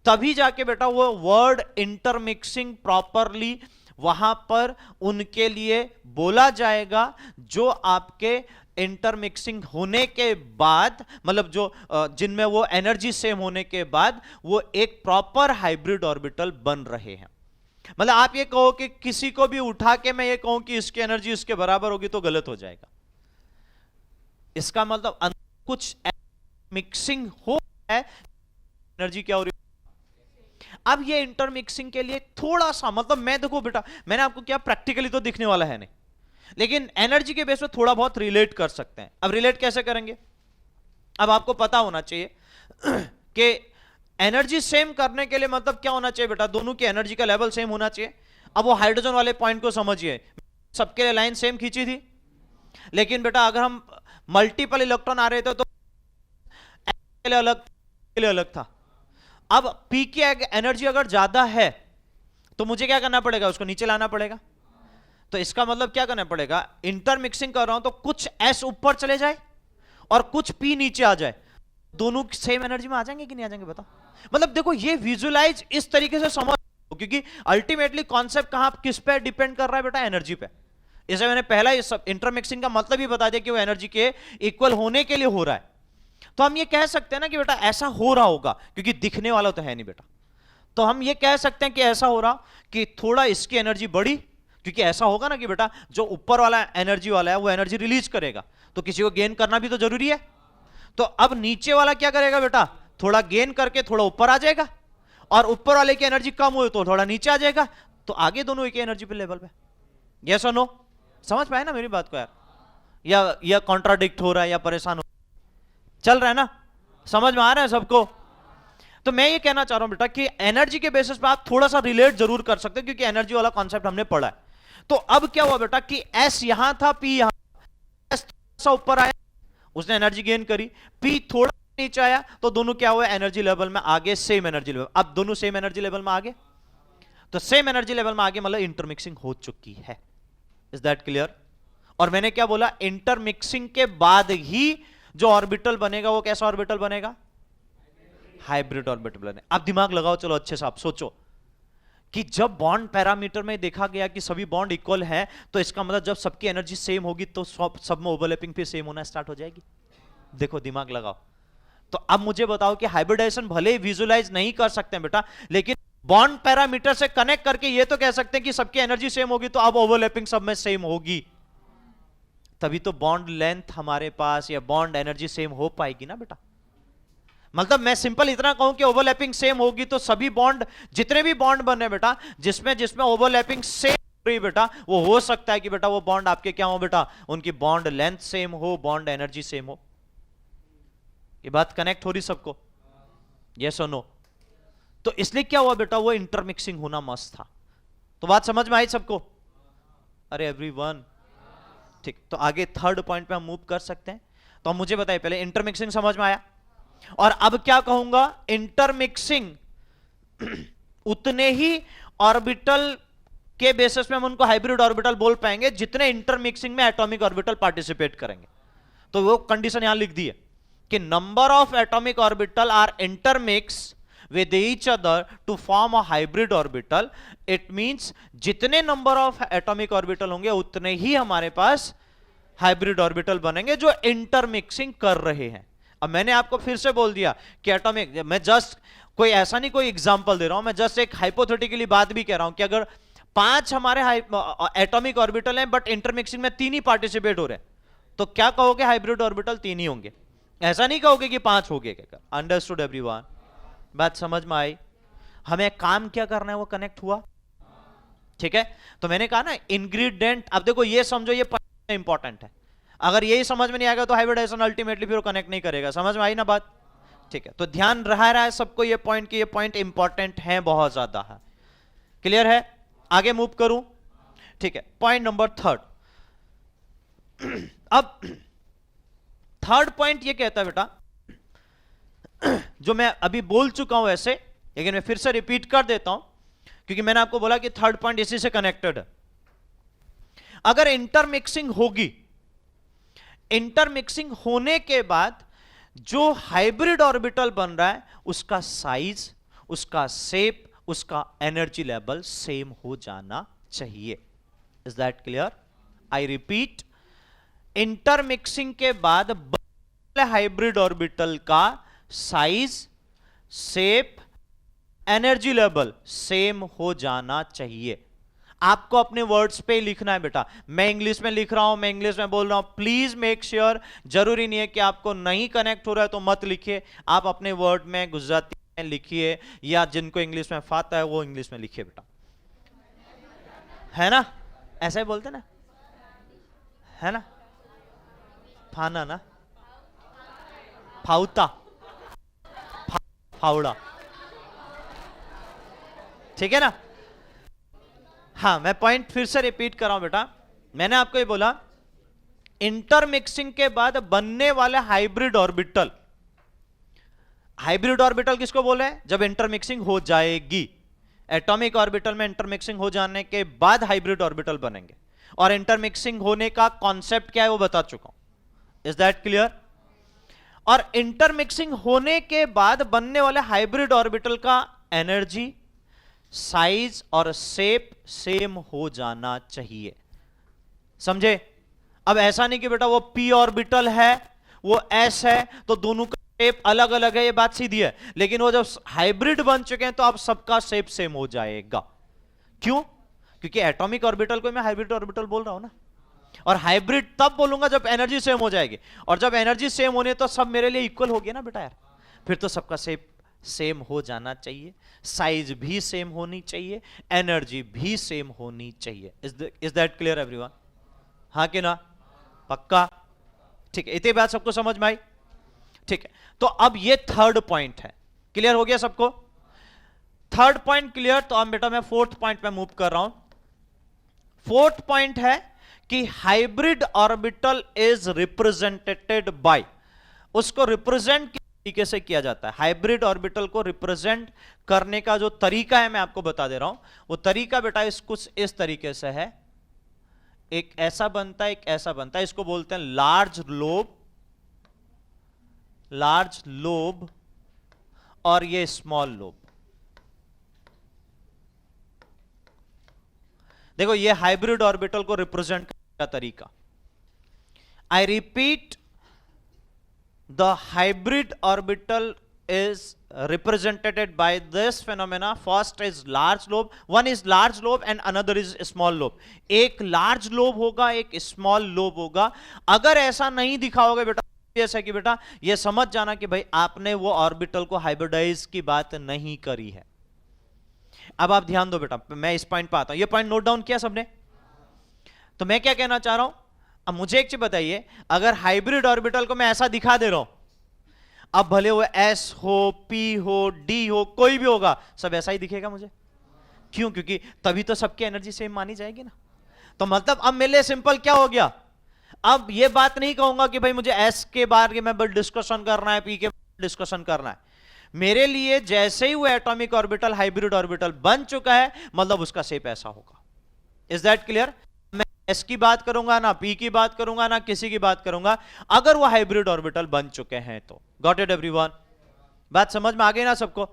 तभी जाके बेटा वो वर्ड इंटरमिक्सिंग प्रॉपरली वहां पर उनके लिए बोला जाएगा, जो आपके इंटरमिक्सिंग होने के बाद, मतलब जो जिनमें वो एनर्जी सेम होने के बाद वो एक प्रॉपर हाइब्रिड ऑर्बिटल बन रहे हैं। मतलब आप ये कहो कि किसी को भी उठा के मैं ये कहूं कि इसकी एनर्जी इसके बराबर होगी तो गलत हो जाएगा। इसका मतलब कुछ मिक्सिंग हो है, एनर्जी क्या हो रही है। अब ये इंटरमिक्सिंग के लिए थोड़ा सा, मतलब मैं देखो बेटा मैंने आपको क्या प्रैक्टिकली तो दिखने वाला है नहीं, लेकिन एनर्जी के बेस पे थोड़ा बहुत रिलेट कर सकते हैं। अब रिलेट कैसे करेंगे, अब आपको पता होना चाहिए कि एनर्जी सेम करने के लिए मतलब क्या होना चाहिए बेटा, दोनों की एनर्जी का लेवल सेम होना चाहिए। अब वो हाइड्रोजन वाले पॉइंट को समझिए, सबके लिए लाइन सेम खींची थी, लेकिन बेटा अगर हम मल्टीपल इलेक्ट्रॉन आ रहे थे तो के लिए अलग था। अब पी की एनर्जी अगर ज्यादा है तो मुझे क्या करना पड़ेगा, उसको नीचे लाना पड़ेगा। तो इसका मतलब क्या करना पड़ेगा, इंटरमिक्सिंग कर रहा हूं तो कुछ एस ऊपर चले जाए और कुछ पी नीचे आ जाए, दोनों सेम एनर्जी में आ जाएंगे कि नहीं आ जाएंगे बताओ। मतलब देखो ये विजुलाइज इस तरीके से समझ, क्योंकि अल्टीमेटली कॉन्सेप्ट कहां किस पे डिपेंड कर रहा है बेटा, एनर्जी पे। इसे मैंने पहला इंटरमिक्सिंग का मतलब ही बता दिया कि वो एनर्जी के इक्वल होने के लिए हो रहा है। तो हम ये कह सकते हैं ना कि बेटा ऐसा हो रहा होगा, क्योंकि दिखने वाला तो है नहीं बेटा, तो हम ये कह सकते हैं कि ऐसा हो रहा कि थोड़ा इसकी एनर्जी बढ़ी, क्योंकि ऐसा होगा ना कि बेटा जो ऊपर वाला एनर्जी वाला है वो एनर्जी रिलीज करेगा, तो किसी को गेन करना भी तो जरूरी है। तो अब नीचे वाला क्या करेगा बेटा, थोड़ा गेन करके थोड़ा ऊपर आ जाएगा, और ऊपर वाले की एनर्जी कम हुई तो थोड़ा नीचे आ जाएगा, तो आगे दोनों एक एनर्जी पे लेवल पे। यस और नो? समझ पाए ना मेरी बात को यार, या कॉन्ट्राडिक्ट हो रहा है या परेशान हो चल रहा है ना? समझ में आ रहा है सबको? तो मैं ये कहना चाह रहा हूं बेटा कि एनर्जी के बेसिस पे आप थोड़ा सा रिलेट जरूर कर सकते हैं, क्योंकि एनर्जी वाला कॉन्सेप्ट हमने पढ़ा है। तो अब क्या हुआ बेटा कि एस यहां था, पी यहां, एस थोड़ा सा ऊपर आया, उसने एनर्जी गेन करी, पी थोड़ा नीचे आया, तो दोनों क्या हुआ, एनर्जी लेवल में आगे, सेम एनर्जी लेवल। अब दोनों सेम एनर्जी लेवल में आगे, तो सेम एनर्जी लेवल में आगे मतलब इंटरमिक्सिंग हो चुकी है। Is that clear? और मैंने क्या बोला, इंटरमिक्सिंग के बाद ही जो ऑर्बिटल बनेगा वो कैसा ऑर्बिटल बनेगा, हाइब्रिड ऑर्बिटल बने। अब दिमाग लगाओ, चलो अच्छे से आप सोचो कि जब बॉन्ड पैरामीटर में देखा गया कि सभी बॉन्ड इक्वल है, तो इसका मतलब जब सबकी एनर्जी सेम होगी तो सब में ओवरलैपिंग फिर सेम होना स्टार्ट हो जाएगी। देखो दिमाग लगाओ। तो अब मुझे बताओ कि हाइब्रिडाइजेशन भले ही विजुअलाइज नहीं कर सकते हैं बेटा, लेकिन बॉन्ड पैरामीटर से कनेक्ट करके ये तो कह सकते हैं कि सबकी एनर्जी सेम होगी, तो अब ओवरलैपिंग सब में सेम होगी, तभी तो बॉन्ड लेंथ हमारे पास या बॉन्ड एनर्जी सेम हो पाएगी ना बेटा। मतलब मैं सिंपल इतना कहूं कि ओवरलैपिंग सेम होगी तो सभी बॉन्ड, जितने भी बॉन्ड बने बेटा, जिसमें जिसमें ओवरलैपिंग सेम हो रही बेटा, वो हो सकता है कि बेटा वो बॉन्ड आपके क्या हो बेटा, उनकी बॉन्ड लेंथ सेम हो, बॉन्ड एनर्जी सेम हो। ये बात कनेक्ट हो रही सबको? यस और नो? तो इसलिए क्या हुआ बेटा, वो इंटरमिक्सिंग होना मस्त था। तो बात समझ में आई सबको? अरे एवरीवन, ठीक। तो आगे थर्ड पॉइंट पे हम मूव कर सकते हैं। तो हम मुझे बताइए, पहले इंटरमिक्सिंग समझ में आया, और अब क्या कहूंगा, इंटरमिक्सिंग उतने ही ऑर्बिटल के बेसिस पे हम उनको हाइब्रिड ऑर्बिटल बोल पाएंगे जितने इंटरमिक्सिंग में एटॉमिक ऑर्बिटल पार्टिसिपेट करेंगे। तो वो कंडीशन यहां लिख दी है कि number of atomic orbital are intermix with each other to form a hybrid orbital. It means जितने नंबर ऑफ एटॉमिक ऑर्बिटल होंगे उतने ही हमारे पास हाइब्रिड ऑर्बिटल बनेंगे जो इंटरमिक्सिंग कर रहे हैं। अब मैंने आपको फिर से बोल दिया कि एटॉमिक, मैं जस्ट कोई ऐसा नहीं कोई एग्जांपल दे रहा हूं, मैं जस्ट एक हाइपोथेटिकली बात भी कह रहा हूं कि अगर 5 हमारे एटॉमिक ऑर्बिटल हैं बट इंटरमिक्सिंग में 3 ही पार्टिसिपेट हो रहे हैं, तो क्या कहोगे, हाइब्रिड ऑर्बिटल 3 ही होंगे, ऐसा नहीं कहोगे कि 5 हो गए। Understood everyone? बात समझ में आई? हमें काम क्या करना है वो कनेक्ट हुआ, ठीक है? तो मैंने कहा ना इंग्रेडिएंट, अब देखो ये समझो, ये इंपॉर्टेंट है, अगर यही समझ में नहीं आएगा तो हाइब्रिडाइजेशन अल्टीमेटली फिर कनेक्ट नहीं करेगा। समझ में आई ना बात? ठीक है, तो ध्यान रहा है सबको ये पॉइंट कि ये पॉइंट इंपॉर्टेंट है, बहुत ज्यादा है। क्लियर है? आगे मूव करूं, ठीक है? Point number third. अब थर्ड पॉइंट ये कहता है बेटा, जो मैं अभी बोल चुका हूं ऐसे, लेकिन मैं फिर से रिपीट कर देता हूं क्योंकि मैंने आपको बोला कि थर्ड पॉइंट इसी से कनेक्टेड है। अगर इंटरमिक्सिंग होगी, इंटरमिक्सिंग होने के बाद जो हाइब्रिड ऑर्बिटल बन रहा है उसका साइज, उसका शेप, उसका एनर्जी लेवल सेम हो जाना चाहिए। Is that clear? I repeat, intermixing के बाद हाइब्रिड ऑर्बिटल का size, shape, energy level same हो जाना चाहिए। आपको अपने वर्ड्स पे लिखना है बेटा। मैं इंग्लिश में लिख रहा हूं, मैं इंग्लिश में बोल रहा हूं, प्लीज मेक श्योर, जरूरी नहीं है कि आपको नहीं कनेक्ट हो रहा है तो मत लिखिए, आप अपने वर्ड में गुजराती में लिखिए, या जिनको इंग्लिश में फाता है वो इंग्लिश में लिखिए बेटा, है ना? ऐसा ही बोलते ना, है ना? फाना ना, फाउता, फावड़ा, ठीक है ना? हाँ, मैं पॉइंट फिर से रिपीट कर रहा हूं बेटा। मैंने आपको ये बोला, इंटरमिक्सिंग के बाद बनने वाले हाइब्रिड ऑर्बिटल, हाइब्रिड ऑर्बिटल किसको बोले? जब इंटरमिक्सिंग हो जाएगी। एटॉमिक ऑर्बिटल में इंटरमिक्सिंग हो जाने के बाद हाइब्रिड ऑर्बिटल बनेंगे, और इंटरमिक्सिंग होने का कॉन्सेप्ट क्या है वो बता चुका हूं। Is that clear? और इंटरमिक्सिंग होने के बाद बनने वाले हाइब्रिड ऑर्बिटल का एनर्जी, साइज और शेप सेम हो जाना चाहिए। समझे? अब ऐसा नहीं कि बेटा वो p ऑर्बिटल है वो s है तो दोनों का शेप अलग अलग है, ये बात सीधी है, लेकिन वो जब हाइब्रिड बन चुके हैं तो अब सबका शेप सेम हो जाएगा। क्यों? क्योंकि एटॉमिक ऑर्बिटल को मैं हाइब्रिड ऑर्बिटल बोल रहा हूं ना, और हाइब्रिड तब बोलूंगा जब एनर्जी सेम हो जाएगी, और जब एनर्जी सेम होने तो सब मेरे लिए इक्वल हो गया ना बेटा यार, फिर तो सबका शेप सेम हो जाना चाहिए, साइज भी सेम होनी चाहिए, एनर्जी भी सेम होनी चाहिए। Is that clear everyone? हाँ कि ना? पक्का? ठीक है, इतनी बात सबको समझ में आई? ठीक है, तो अब ये थर्ड पॉइंट है, क्लियर हो गया सबको? थर्ड पॉइंट क्लियर, तो अब बेटा मैं फोर्थ पॉइंट पे मूव कर रहा हूं। फोर्थ पॉइंट है कि hybrid orbital is represented by, उसको रिप्रेजेंट किस तरीके से किया जाता है, हाइब्रिड ऑर्बिटल को रिप्रेजेंट करने का जो तरीका है मैं आपको बता दे रहा हूं। वो तरीका बेटा कुछ इस तरीके से है, एक ऐसा बनता है, एक ऐसा बनता है, इसको बोलते हैं लार्ज लोब और ये स्मॉल लोब। देखो ये हाइब्रिड ऑर्बिटल को रिप्रेजेंट करने का तरीका। I repeat, the hybrid orbital is represented by this phenomena. First is large lobe, one is large lobe and another is small lobe. एक large lobe होगा, एक small lobe होगा। अगर ऐसा नहीं दिखा होगा बेटा, ऐसा कि बेटा ये समझ जाना कि भाई आपने वो ऑर्बिटल को हाइब्रिडाइज की बात नहीं करी है। अब आप ध्यान दो बेटा, मैं इस पॉइंट पर आता हूं, ये पॉइंट नोट डाउन किया सबने? तो मैं क्या कहना चाह रहा हूं, अब मुझे एक चीज बताइए, अगर हाइब्रिड ऑर्बिटल को मैं ऐसा दिखा दे रहा हूं, अब भले वो S हो, P हो, D हो, कोई भी होगा, सब ऐसा ही दिखेगा मुझे। क्यों? क्योंकि तभी तो सबकी एनर्जी सेम मानी जाएगी ना। तो मतलब अब मेरे लिए सिंपल क्या हो गया, अब ये बात नहीं कहूंगा कि भाई मुझे S के बारे में डिस्कशन करना है, P के बारे में डिस्कशन करना है। मेरे लिए जैसे ही वो एटॉमिक ऑर्बिटल हाइब्रिड ऑर्बिटल बन चुका है, मतलब उसका शेप ऐसा होगा। Is that clear? S की बात करूंगा ना, P की बात करूंगा ना, किसी की बात करूंगा, अगर वो हाइब्रिड ऑर्बिटल बन चुके हैं तो। Got it everyone? बात समझ में आ गई ना सबको?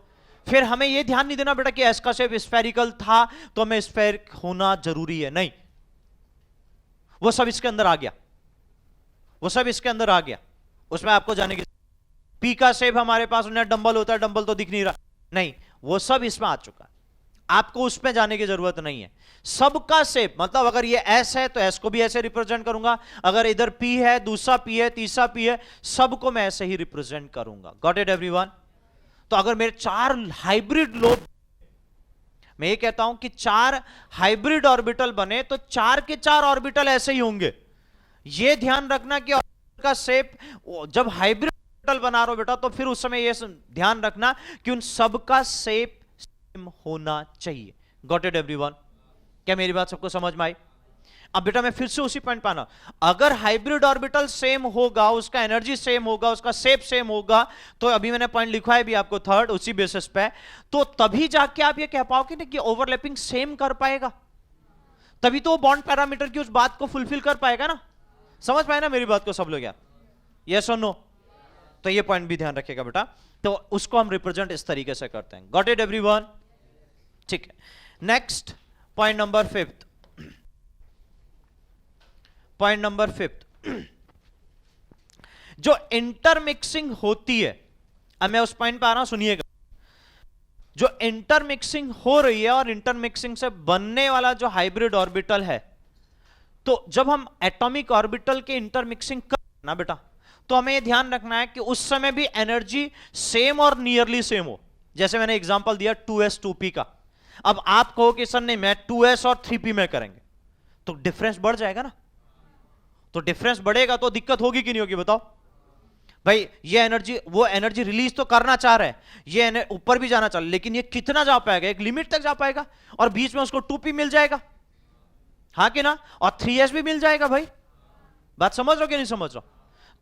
फिर हमें यह ध्यान नहीं देना बेटा कि S का शेप स्फेरिकल था तो हमें स्फेरिक होना जरूरी है, नहीं, वो सब इसके अंदर आ गया, वो सब इसके अंदर आ गया, उसमें आपको जाने की। P का शेप हमारे पास डंबल होता है, डंबल तो दिख नहीं रहा, नहीं, वो सब इसमें आ चुका है, आपको उसमें जाने की जरूरत नहीं है। सबका शेप, मतलब अगर ये S है तो S को भी ऐसे रिप्रेजेंट करूंगा, अगर इधर P है, दूसरा P है, तीसरा P है, सबको मैं ऐसे ही रिप्रेजेंट करूंगा। Got it everyone? तो अगर मेरे 4 हाइब्रिड लोब, मैं ये कहता हूं कि 4 हाइब्रिड ऑर्बिटल बने तो 4 के 4 ऑर्बिटल ऐसे ही होंगे। ये ध्यान रखना कि ऑर्बिटल का शेप, जब हाइब्रिड ऑर्बिटल बना रहे हो बेटा, तो फिर उस समय ये ध्यान रखना कि उन सबका शेप होना चाहिए। Got it everyone? क्या मेरी बात सबको समझ में आई? अब बेटा मैं फिर से उसी पॉइंट पाना, अगर हाइब्रिड ऑर्बिटल सेम होगा, उसका एनर्जी सेम होगा, उसका शेप सेम होगा, तो अभी मैंने पॉइंट लिखा है भी आपको थर्ड, उसी बेसिस पे, तो तभी जाके आप ये कह पाओगे ना कि ओवरलैपिंग सेम कर पाएगा, तभी तो बॉन्ड पैरामीटर की उस बात को फुलफिल कर पाएगा ना। समझ पाए ना मेरी बात को सब लोग यार? यस और नो? तो ये पॉइंट भी ध्यान रखिएगा बेटा, तो उसको हम रिप्रेजेंट इस तरीके से करते हैं। Got it everyone? ठीक है, next point number 5th, point number 5th, जो इंटरमिक्सिंग होती है, अब मैं उस पॉइंट पे आ रहा हूं, सुनिएगा। जो इंटरमिक्सिंग हो रही है और इंटरमिक्सिंग से बनने वाला जो हाइब्रिड ऑर्बिटल है, तो जब हम एटॉमिक ऑर्बिटल के इंटरमिक्सिंग करना बेटा, तो हमें यह ध्यान रखना है कि उस समय भी एनर्जी सेम और नियरली सेम हो। जैसे मैंने एग्जांपल दिया 2s 2p का, अब आप कहो कि सर नहीं मैं 2s और 3p में करेंगे, तो डिफरेंस बढ़ जाएगा ना। तो डिफरेंस बढ़ेगा तो दिक्कत होगी कि नहीं होगी बताओ भाई? ये एनर्जी, वो एनर्जी रिलीज तो करना चाह रहा है, ये ऊपर भी जाना चाह रहा है, लेकिन ये कितना जा पाएगा? एक लिमिट तक जा पाएगा, और बीच में उसको 2p मिल जाएगा, हाँ कि ना, और 3s भी मिल जाएगा। भाई बात समझ रहे हो कि नहीं समझ रहे हो?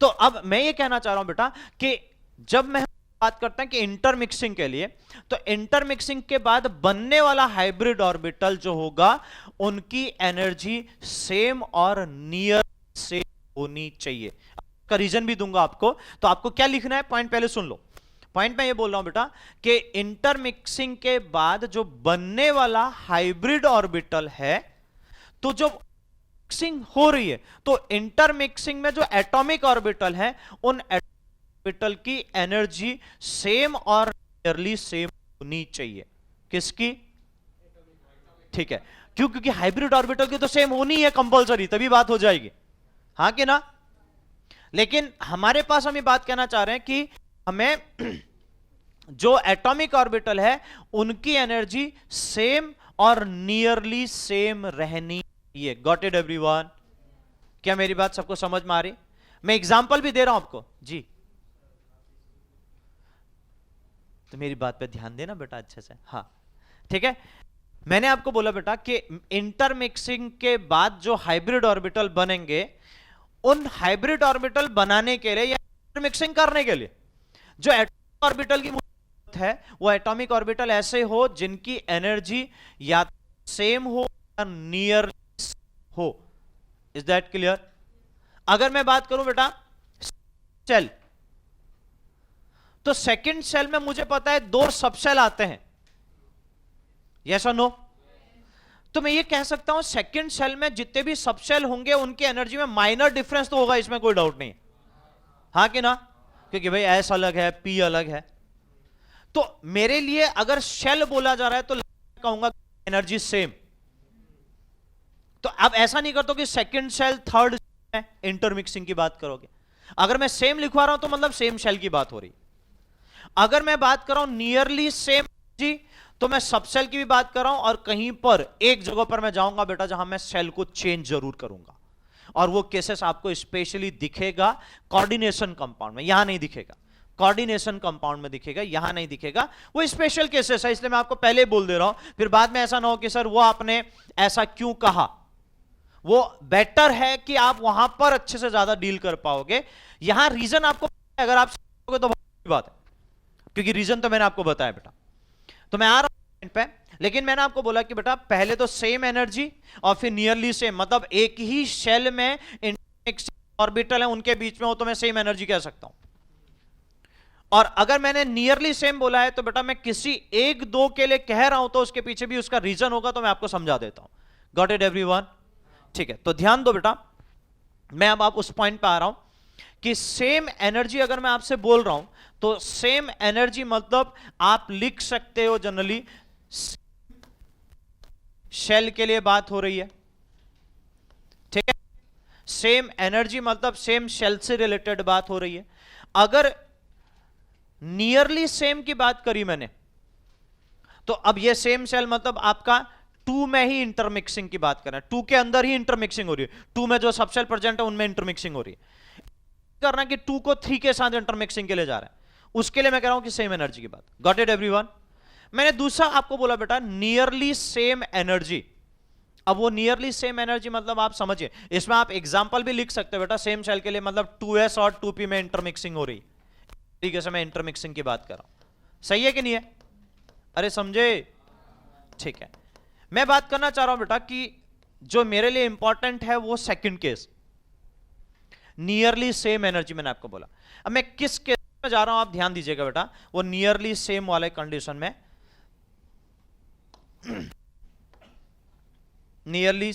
तो अब मैं ये कहना चाह रहा हूं बेटा कि जब मैं बात करते हैं कि इंटरमिक्सिंग के लिए, तो इंटरमिक्सिंग के बाद बनने वाला हाइब्रिड ऑर्बिटल जो होगा, उनकी एनर्जी सेम और नियर सेम होनी चाहिए। का रीजन भी दूंगा आपको, तो आपको क्या लिखना है पॉइंट पहले सुन लो। पॉइंट मैं ये बोल रहा हूं बेटा कि इंटरमिक्सिंग के बाद जो बनने वाला हाइब्रिड ऑर्बिटल है, तो जो मिक्सिंग हो रही है, तो इंटरमिक्सिंग में जो एटॉमिक ऑर्बिटल है उन ऑर्बिटल की एनर्जी सेम और नियरली सेम होनी चाहिए। किसकी? ठीक है, क्यों? क्योंकि हाइब्रिड ऑर्बिटल की तो सेम होनी है कंपलसरी, तभी बात हो जाएगी, हाँ कि ना? लेकिन हमारे पास हम ये बात कहना चाह रहे हैं कि हमें जो एटॉमिक ऑर्बिटल है उनकी एनर्जी सेम और नियरली सेम रहनी चाहिए। Got it everyone? क्या मेरी बात सबको समझ में आ रही? मैं एग्जांपल भी दे रहा हूं आपको जी, तो मेरी बात पे ध्यान देना बेटा अच्छे से। हाँ ठीक है, मैंने आपको बोला बेटा कि इंटरमिक्सिंग के बाद जो हाइब्रिड ऑर्बिटल बनेंगे, उन हाइब्रिड ऑर्बिटल बनाने के लिए या इंटरमिक्सिंग करने के लिए जो एटॉमिक ऑर्बिटल की जरूरत है, वो एटॉमिक ऑर्बिटल ऐसे हो जिनकी एनर्जी या सेम हो या नियर हो। Is that clear? अगर मैं बात करूं बेटा सेल, तो सेकंड सेल में मुझे पता है 2 सबसेल आते हैं, यस और नो? तो मैं ये कह सकता हूं सेकंड सेल में जितने भी सबसेल होंगे उनकी एनर्जी में माइनर डिफरेंस तो होगा, इसमें कोई डाउट नहीं है, हाँ कि ना? क्योंकि भाई एस अलग है, पी अलग है। तो मेरे लिए अगर शेल बोला जा रहा है तो कहूंगा एनर्जी सेम। तो अब ऐसा नहीं करता कि सेकंड सेल थर्ड इंटरमिक्सिंग की बात करोगे। अगर मैं सेम लिखवा रहा हूं तो मतलब सेम शेल की बात हो रही। अगर मैं बात कर रहा हूं नियरली सेम जी, तो मैं सबसेल की भी बात कर रहा हूं, और कहीं पर एक जगह पर मैं जाऊंगा बेटा जहां मैं सेल को चेंज जरूर करूंगा, और वो केसेस आपको स्पेशली दिखेगा कोऑर्डिनेशन कंपाउंड में, यहां नहीं दिखेगा। कोऑर्डिनेशन कंपाउंड में दिखेगा, यहां नहीं दिखेगा, वो स्पेशल केसेस है, इसलिए मैं आपको पहले बोल दे रहा हूं, फिर बाद में ऐसा ना हो कि सर वो आपने ऐसा क्यों कहा। वो बेटर है कि आप वहां पर अच्छे से ज्यादा डील कर पाओगे। यहां रीजन आपको अगर आप समझोगे तो बहुत बात है, क्योंकि रीजन तो मैंने आपको बताया बेटा। तो मैं आ रहा हूं पे, लेकिन मैंने आपको बोला कि बेटा पहले तो सेम एनर्जी और फिर नियरली सेम, मतलब एक ही शेल में ऑर्बिटल है उनके बीच में हो तो मैं सेम एनर्जी कह सकता हूं। और अगर मैंने नियरली सेम बोला है तो बेटा मैं किसी एक दो के लिए कह रहा हूं तो उसके पीछे भी उसका रीजन होगा, तो मैं आपको समझा देता हूं। Got it everyone? ठीक है, तो ध्यान दो बेटा, मैं अब आप उस पॉइंट पे आ रहा हूं कि सेम एनर्जी अगर मैं आपसे बोल रहा हूं तो सेम एनर्जी मतलब आप लिख सकते हो जनरली शेल के लिए बात हो रही है, ठीक है? सेम एनर्जी मतलब सेम शेल से रिलेटेड बात हो रही है। अगर नियरली सेम की बात करी मैंने, तो अब ये सेम शेल मतलब आपका 2 में ही इंटरमिक्सिंग की बात कर रहे हैं, 2 के अंदर ही इंटरमिक्सिंग हो रही है, 2 में जो सबसेल प्रेजेंट है उनमें इंटरमिक्सिंग हो रही है। करना कि 2 को 3 के साथ इंटरमिक्सिंग के लिए जा रहा है, उसके लिए मैं कह रहा हूं कि सेम एनर्जी की बात। Got it everyone? मैंने दूसरा आपको बोला बेटा नियरली सेम एनर्जी। अब वो नियरली सेम एनर्जी मतलब आप समझिए, इसमें आप एग्जांपल भी लिख सकते हो बेटा सेम सेल के लिए, मतलब 2s और 2p में इंटरमिक्सिंग हो रही, ठीक है? मैं इंटरमिक्सिंग की बात कर रहा हूं, सही है कि नहीं है? अरे समझे? ठीक है, मैं बात करना चाह रहा हूं बेटा कि जो मेरे लिए इंपॉर्टेंट है वो second case, nearly same energy मैंने आपको बोला। अब मैं किस केस में जा रहा हूं आप ध्यान दीजिएगा बेटा, वो नियरली सेम वाले कंडीशन में, नियरली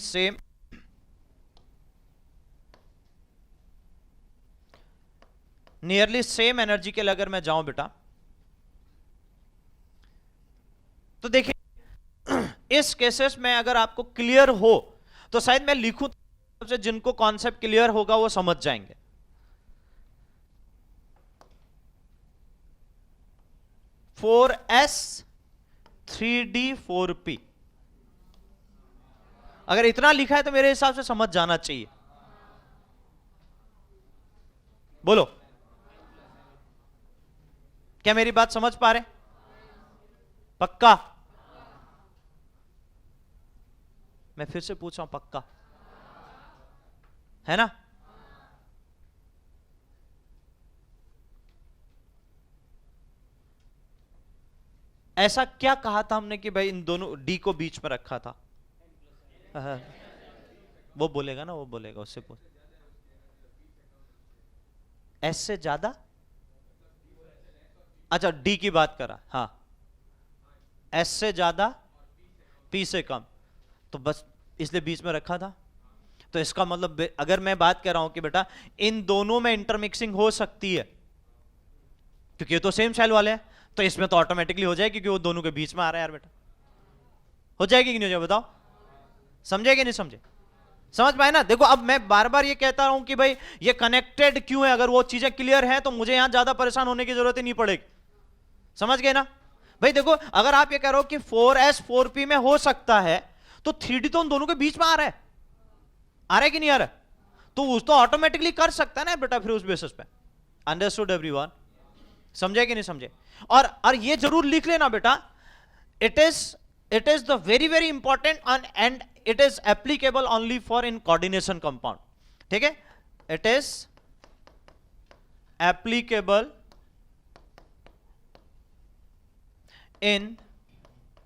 सेम एनर्जी के लिए अगर मैं जाऊं बेटा, तो देखिए इस केसेस में अगर आपको क्लियर हो तो शायद मैं लिखूं, तो जिनको कॉन्सेप्ट क्लियर होगा वो समझ जाएंगे। फोर एस 3d 4p, अगर इतना लिखा है तो मेरे हिसाब से समझ जाना चाहिए। बोलो, क्या मेरी बात समझ पा रहे? पक्का? मैं फिर से पूछ रहा हूं, पक्का है ना? ऐसा क्या कहा था हमने कि भाई इन दोनों डी को बीच में रखा था? वो बोलेगा ना, वो बोलेगा, उससे पूछ। एस से ज्यादा? अच्छा डी की बात करा, हाँ, एस से ज्यादा पी से कम, तो बस इसलिए बीच में रखा था। तो इसका मतलब अगर मैं बात कर रहा हूं कि बेटा इन दोनों में इंटरमिक्सिंग हो सकती है, क्योंकि ये तो सेम शेल वाले हैं, तो इसमें तो ऑटोमेटिकली हो जाएगी, क्योंकि वो दोनों के बीच में आ रहा है यार बेटा। हो जाएगी कि नहीं हो जाए बताओ, समझे कि नहीं समझे? समझ पाए ना? देखो अब मैं बार बार ये कहता हूं कि भाई ये कनेक्टेड क्यों है, अगर वो चीजें क्लियर हैं तो मुझे यहां ज्यादा परेशान होने की जरूरत ही नहीं पड़ेगी। समझ गए ना भाई? देखो अगर आप ये कह रहे हो कि 4s 4p में हो सकता है, तो 3d तो उन दोनों के बीच में आ रहा है कि नहीं आ रहा है? तो उस तो ऑटोमेटिकली कर सकता है ना बेटा फिर उस बेसिस पे। Understood everyone? समझे कि नहीं समझे? और ये जरूर लिख लेना बेटा, it is the very very important and it is applicable only for in coordination compound. ठीक है, it is applicable in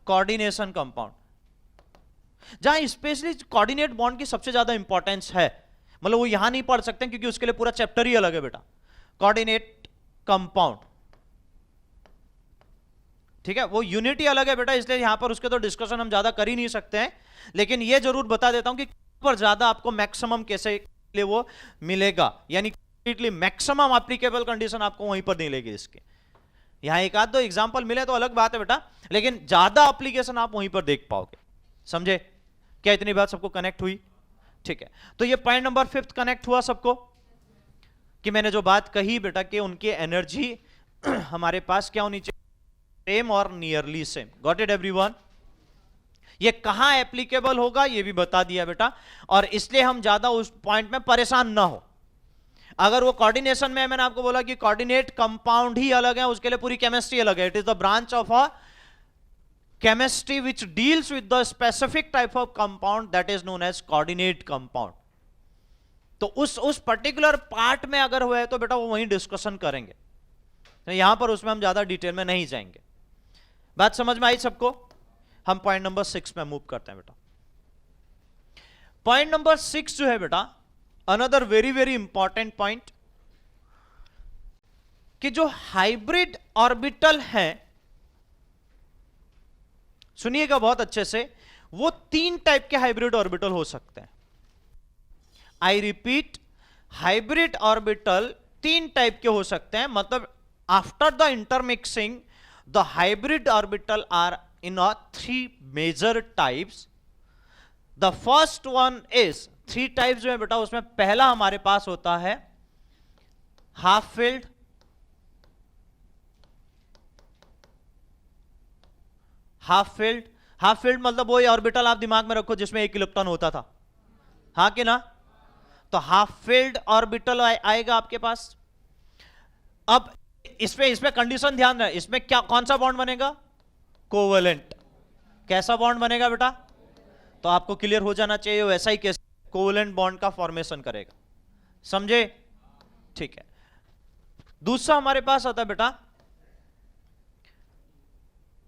coordination compound, जहां स्पेशली कोऑर्डिनेट बॉन्ड की सबसे ज्यादा इंपॉर्टेंस है। मतलब वो यहां नहीं पढ़ सकते क्योंकि उसके लिए पूरा चैप्टर ही अलग है बेटा, कोऑर्डिनेट कंपाउंड। ठीक है, वो यूनिट ही अलग है बेटा, इसलिए यहां पर उसके तो डिस्कशन हम ज्यादा कर ही नहीं सकते हैं, लेकिन ये जरूर बता देता हूं कि पर ज्यादा आपको मैक्सिमम कैसे लिए वो मिलेगा, यानी मैक्सिमम एप्लीकेबल कंडीशन आपको वहीं पर मिलेगी इसके। यहां एक आध दो एग्जांपल मिले तो अलग बात है बेटा, लेकिन ज्यादा एप्लीकेशन आप वहीं पर देख पाओगे। समझे? क्या इतनी बात सबको कनेक्ट हुई? ठीक है, तो ये पॉइंट नंबर 5 कनेक्ट हुआ सबको, कि मैंने जो बात कही बेटा कि उनकी एनर्जी हमारे पास क्या होनी चाहिए, सेम और nearly same. Got it everyone? ये कहां एप्लीकेबल होगा ये भी बता दिया बेटा, और इसलिए हम ज्यादा उस पॉइंट में परेशान ना हो। अगर वो कोऑर्डिनेशन में मैंने आपको बोला कि कोऑर्डिनेट कंपाउंड ही अलग है, उसके लिए पूरी केमिस्ट्री अलग है, it is the branch of a chemistry which deals with the specific type of compound that is known as coordinate compound. तो उस पर्टिकुलर पार्ट में अगर हुआ है तो बेटा वो वहीं डिस्कशन करेंगे, तो यहां पर उसमें हम ज्यादा डिटेल में नहीं जाएंगे। बात समझ में आई सबको? हम पॉइंट नंबर 6 में मूव करते हैं बेटा। पॉइंट नंबर 6 जो है बेटा, another very very important point, कि जो हाइब्रिड ऑर्बिटल हैं, सुनिएगा बहुत अच्छे से, वो 3 टाइप के हाइब्रिड ऑर्बिटल हो सकते हैं। I repeat, hybrid orbital 3 type के हो सकते हैं। मतलब after the intermixing the hybrid orbital are in 3 major types. The first one is 3 types जो है बेटा, उसमें पहला हमारे पास होता है हाफ फिल्ड, हाफ फिल्ड मतलब वही ऑर्बिटल आप दिमाग में रखो जिसमें 1 इलेक्ट्रॉन होता था, हाँ कि ना? तो हाफ फिल्ड ऑर्बिटल आएगा आपके पास। अब इसमें कंडीशन ध्यान रहे, इसमें क्या कौन सा बॉन्ड बनेगा? कोवेलेंट। कैसा बॉन्ड बनेगा बेटा? तो आपको क्लियर हो जाना चाहिए वैसा ही कैसे कोवेलेंट बॉन्ड का फॉर्मेशन करेगा। समझे? ठीक है। दूसरा हमारे पास आता है बेटा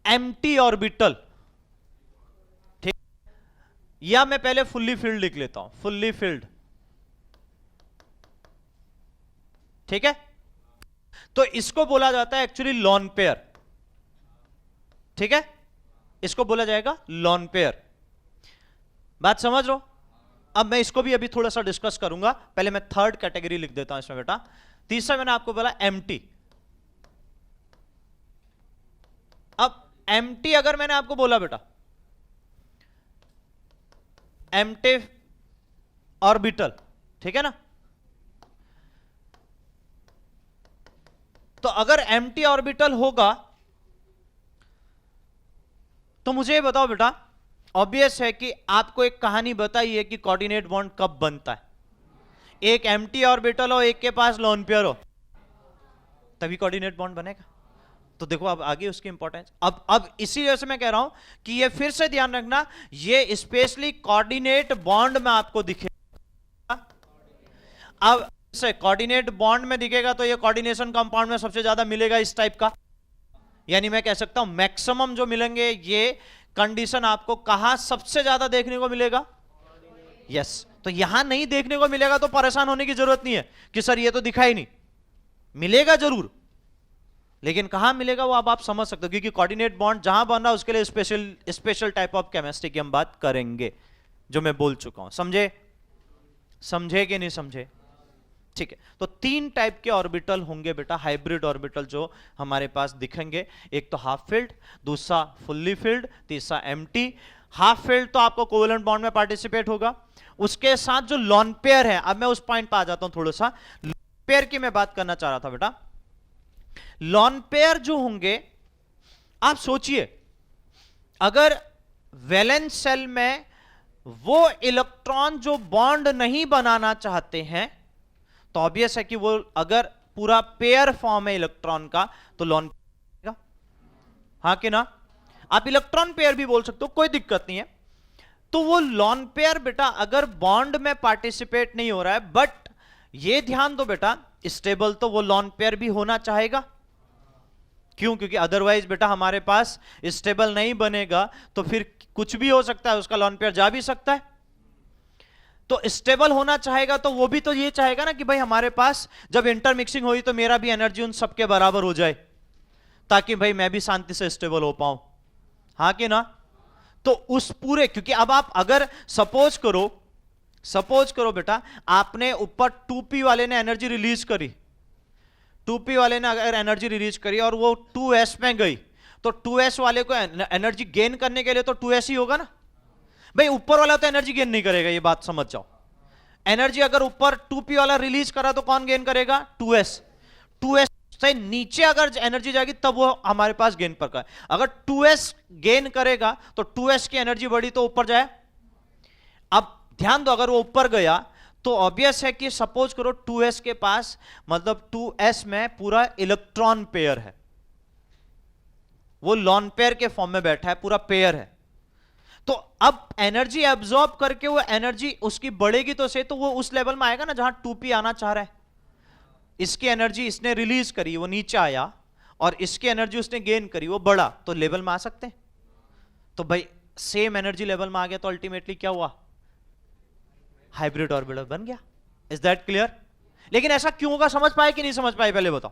एम्प्टी ऑर्बिटल। ठीक, या मैं पहले फुल्ली फिल्ड लिख लेता हूं, फुल्ली फिल्ड। ठीक है, तो इसको बोला जाता है एक्चुअली लॉन पेयर। ठीक है, इसको बोला जाएगा लॉन पेयर। बात समझ लो? अब मैं इसको भी अभी थोड़ा सा डिस्कस करूंगा, पहले मैं थर्ड कैटेगरी लिख देता हूं इसमें बेटा। तीसरा मैंने आपको बोला एम्प्टी। अब एम्प्टी अगर मैंने आपको बोला बेटा एम्प्टी ऑर्बिटल, ठीक है ना? तो अगर एम्प्टी ऑर्बिटल होगा तो मुझे ये बताओ बेटा, ऑब्वियस है कि आपको एक कहानी बताई है कि कोऑर्डिनेट बॉन्ड कब बनता है। एक एम्प्टी ऑर्बिटल हो, एक के पास लोन पेयर हो, तभी कोऑर्डिनेट बॉन्ड बनेगा। तो देखो अब आगे उसकी इंपॉर्टेंस। अब इसी वजह से मैं कह रहा हूं कि ये फिर से ध्यान रखना, ये स्पेशली कोऑर्डिनेट बॉन्ड में आपको दिखेगा। अब से कोऑर्डिनेट बॉन्ड में दिखेगा तो ये कोऑर्डिनेशन कंपाउंड में सबसे ज्यादा मिलेगा इस टाइप का, यानी मैं कह सकता हूं मैक्सिमम जो मिलेंगे ये कंडीशन आपको कहां सबसे ज्यादा देखने को मिलेगा? यस। तो यहां नहीं देखने को मिलेगा तो परेशान होने की जरूरत नहीं है कि सर ये तो दिखा ही नहीं, मिलेगा जरूर, लेकिन कहां मिलेगा वो अब आप समझ सकते हो, क्योंकि कोऑर्डिनेट बॉन्ड जहां बन रहा है उसके लिए स्पेशल टाइप ऑफ केमिस्ट्री की हम बात करेंगे, जो मैं बोल चुका हूं। समझे? समझे कि नहीं समझे? ठीक है, तो तीन टाइप के ऑर्बिटल होंगे बेटा, हाइब्रिड ऑर्बिटल जो हमारे पास दिखेंगे। एक तो हाफ फिल्ड, दूसरा फुल्ली फिल्ड, तीसरा एम्प्टी। हाफ फिल्ड तो आपको कोवेलेंट बॉन्ड में पार्टिसिपेट होगा, उसके साथ जो लॉन पेयर है, अब मैं उस पॉइंट पर आ जाता हूं थोड़ा सा। लॉन पेयर की मैं बात करना चाह रहा था बेटा। लॉन पेयर जो होंगे, आप सोचिए अगर वैलेंस सेल में वो इलेक्ट्रॉन जो बॉन्ड नहीं बनाना चाहते हैं, तो ऑब्वियस है कि वो अगर पूरा पेयर फॉर्म है इलेक्ट्रॉन का तो लॉन पेयर, हाँ कि ना? आप इलेक्ट्रॉन पेयर भी बोल सकते हो, कोई दिक्कत नहीं है। तो वो लॉन पेयर बेटा अगर बॉन्ड में पार्टिसिपेट नहीं हो रहा है, बट ये ध्यान दो बेटा, स्टेबल तो वो लॉन पेयर भी होना चाहेगा। क्यों? क्योंकि अदरवाइज बेटा हमारे पास स्टेबल नहीं बनेगा तो फिर कुछ भी हो सकता है, उसका लॉन पेयर जा भी सकता है। तो स्टेबल होना चाहेगा तो वो भी तो ये चाहेगा ना कि भाई हमारे पास जब इंटरमिक्सिंग हुई तो मेरा भी एनर्जी उन सबके बराबर हो जाए, ताकि भाई मैं भी शांति से स्टेबल हो पाऊं, हाँ कि ना? तो उस पूरे, क्योंकि अब आप अगर सपोज करो बेटा आपने ऊपर 2p वाले ने एनर्जी रिलीज करी, 2p वाले ने अगर एनर्जी रिलीज करी और वो 2s में गई, तो 2s वाले को एनर्जी गेन करने के लिए तो 2s ही होगा ना भाई। ऊपर वाला तो एनर्जी गेन नहीं करेगा, ये बात समझ जाओ। एनर्जी अगर ऊपर 2p वाला रिलीज करा तो कौन गेन करेगा? 2s। 2s से नीचे अगर एनर्जी जाएगी तब वो हमारे पास गेन पर का है। अगर 2s गेन करेगा तो 2s की एनर्जी बढ़ी तो ऊपर जाए। अब ध्यान दो, अगर वो ऊपर गया तो ऑब्वियस है कि सपोज करो 2s के पास, मतलब 2s में पूरा इलेक्ट्रॉन पेयर है, वो लॉन पेयर के फॉर्म में बैठा है, पूरा पेयर है। तो अब एनर्जी एब्जॉर्ब करके वो एनर्जी उसकी बढ़ेगी तो से, तो वो उस लेवल में आएगा ना जहां 2p आना चाह रहा है। इसकी एनर्जी इसने रिलीज करी, वो नीचे आया, और इसकी एनर्जी उसने गेन करी, वो बढ़ा, तो लेवल में आ सकते हैं। तो भाई सेम एनर्जी लेवल में आ गया तो अल्टीमेटली क्या हुआ? हाइब्रिड ऑर्बिटल बन गया। Is that clear? लेकिन ऐसा क्यों होगा, समझ पाए कि नहीं समझ पाए पहले बताओ।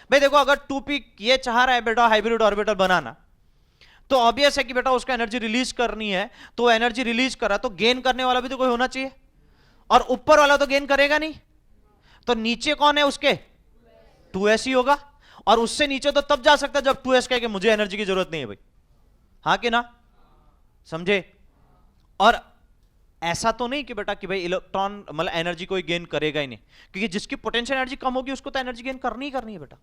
भाई देखो, अगर 2p ये चाह रहा है बेटा हाइब्रिड ऑर्बिटल बनाना, तो ऑब्वियस है कि बेटा उसको एनर्जी रिलीज करनी है, तो एनर्जी रिलीज कर रहा तो गेन करने वाला भी तो कोई होना चाहिए, और ऊपर वाला तो गेन करेगा नहीं, तो नीचे कौन है उसके? 2s ही होगा। और उससे नीचे तो तब जा सकता है जब 2s कहे कि मुझे एनर्जी की जरूरत नहीं है भाई, हाँ कि ना? समझे? और ऐसा तो नहीं कि बेटा कि भाई इलेक्ट्रॉन मतलब एनर्जी कोई गेन करेगा ही नहीं, क्योंकि जिसकी पोटेंशियल एनर्जी कम होगी उसको तो एनर्जी गेन करनी ही करनी है बेटा,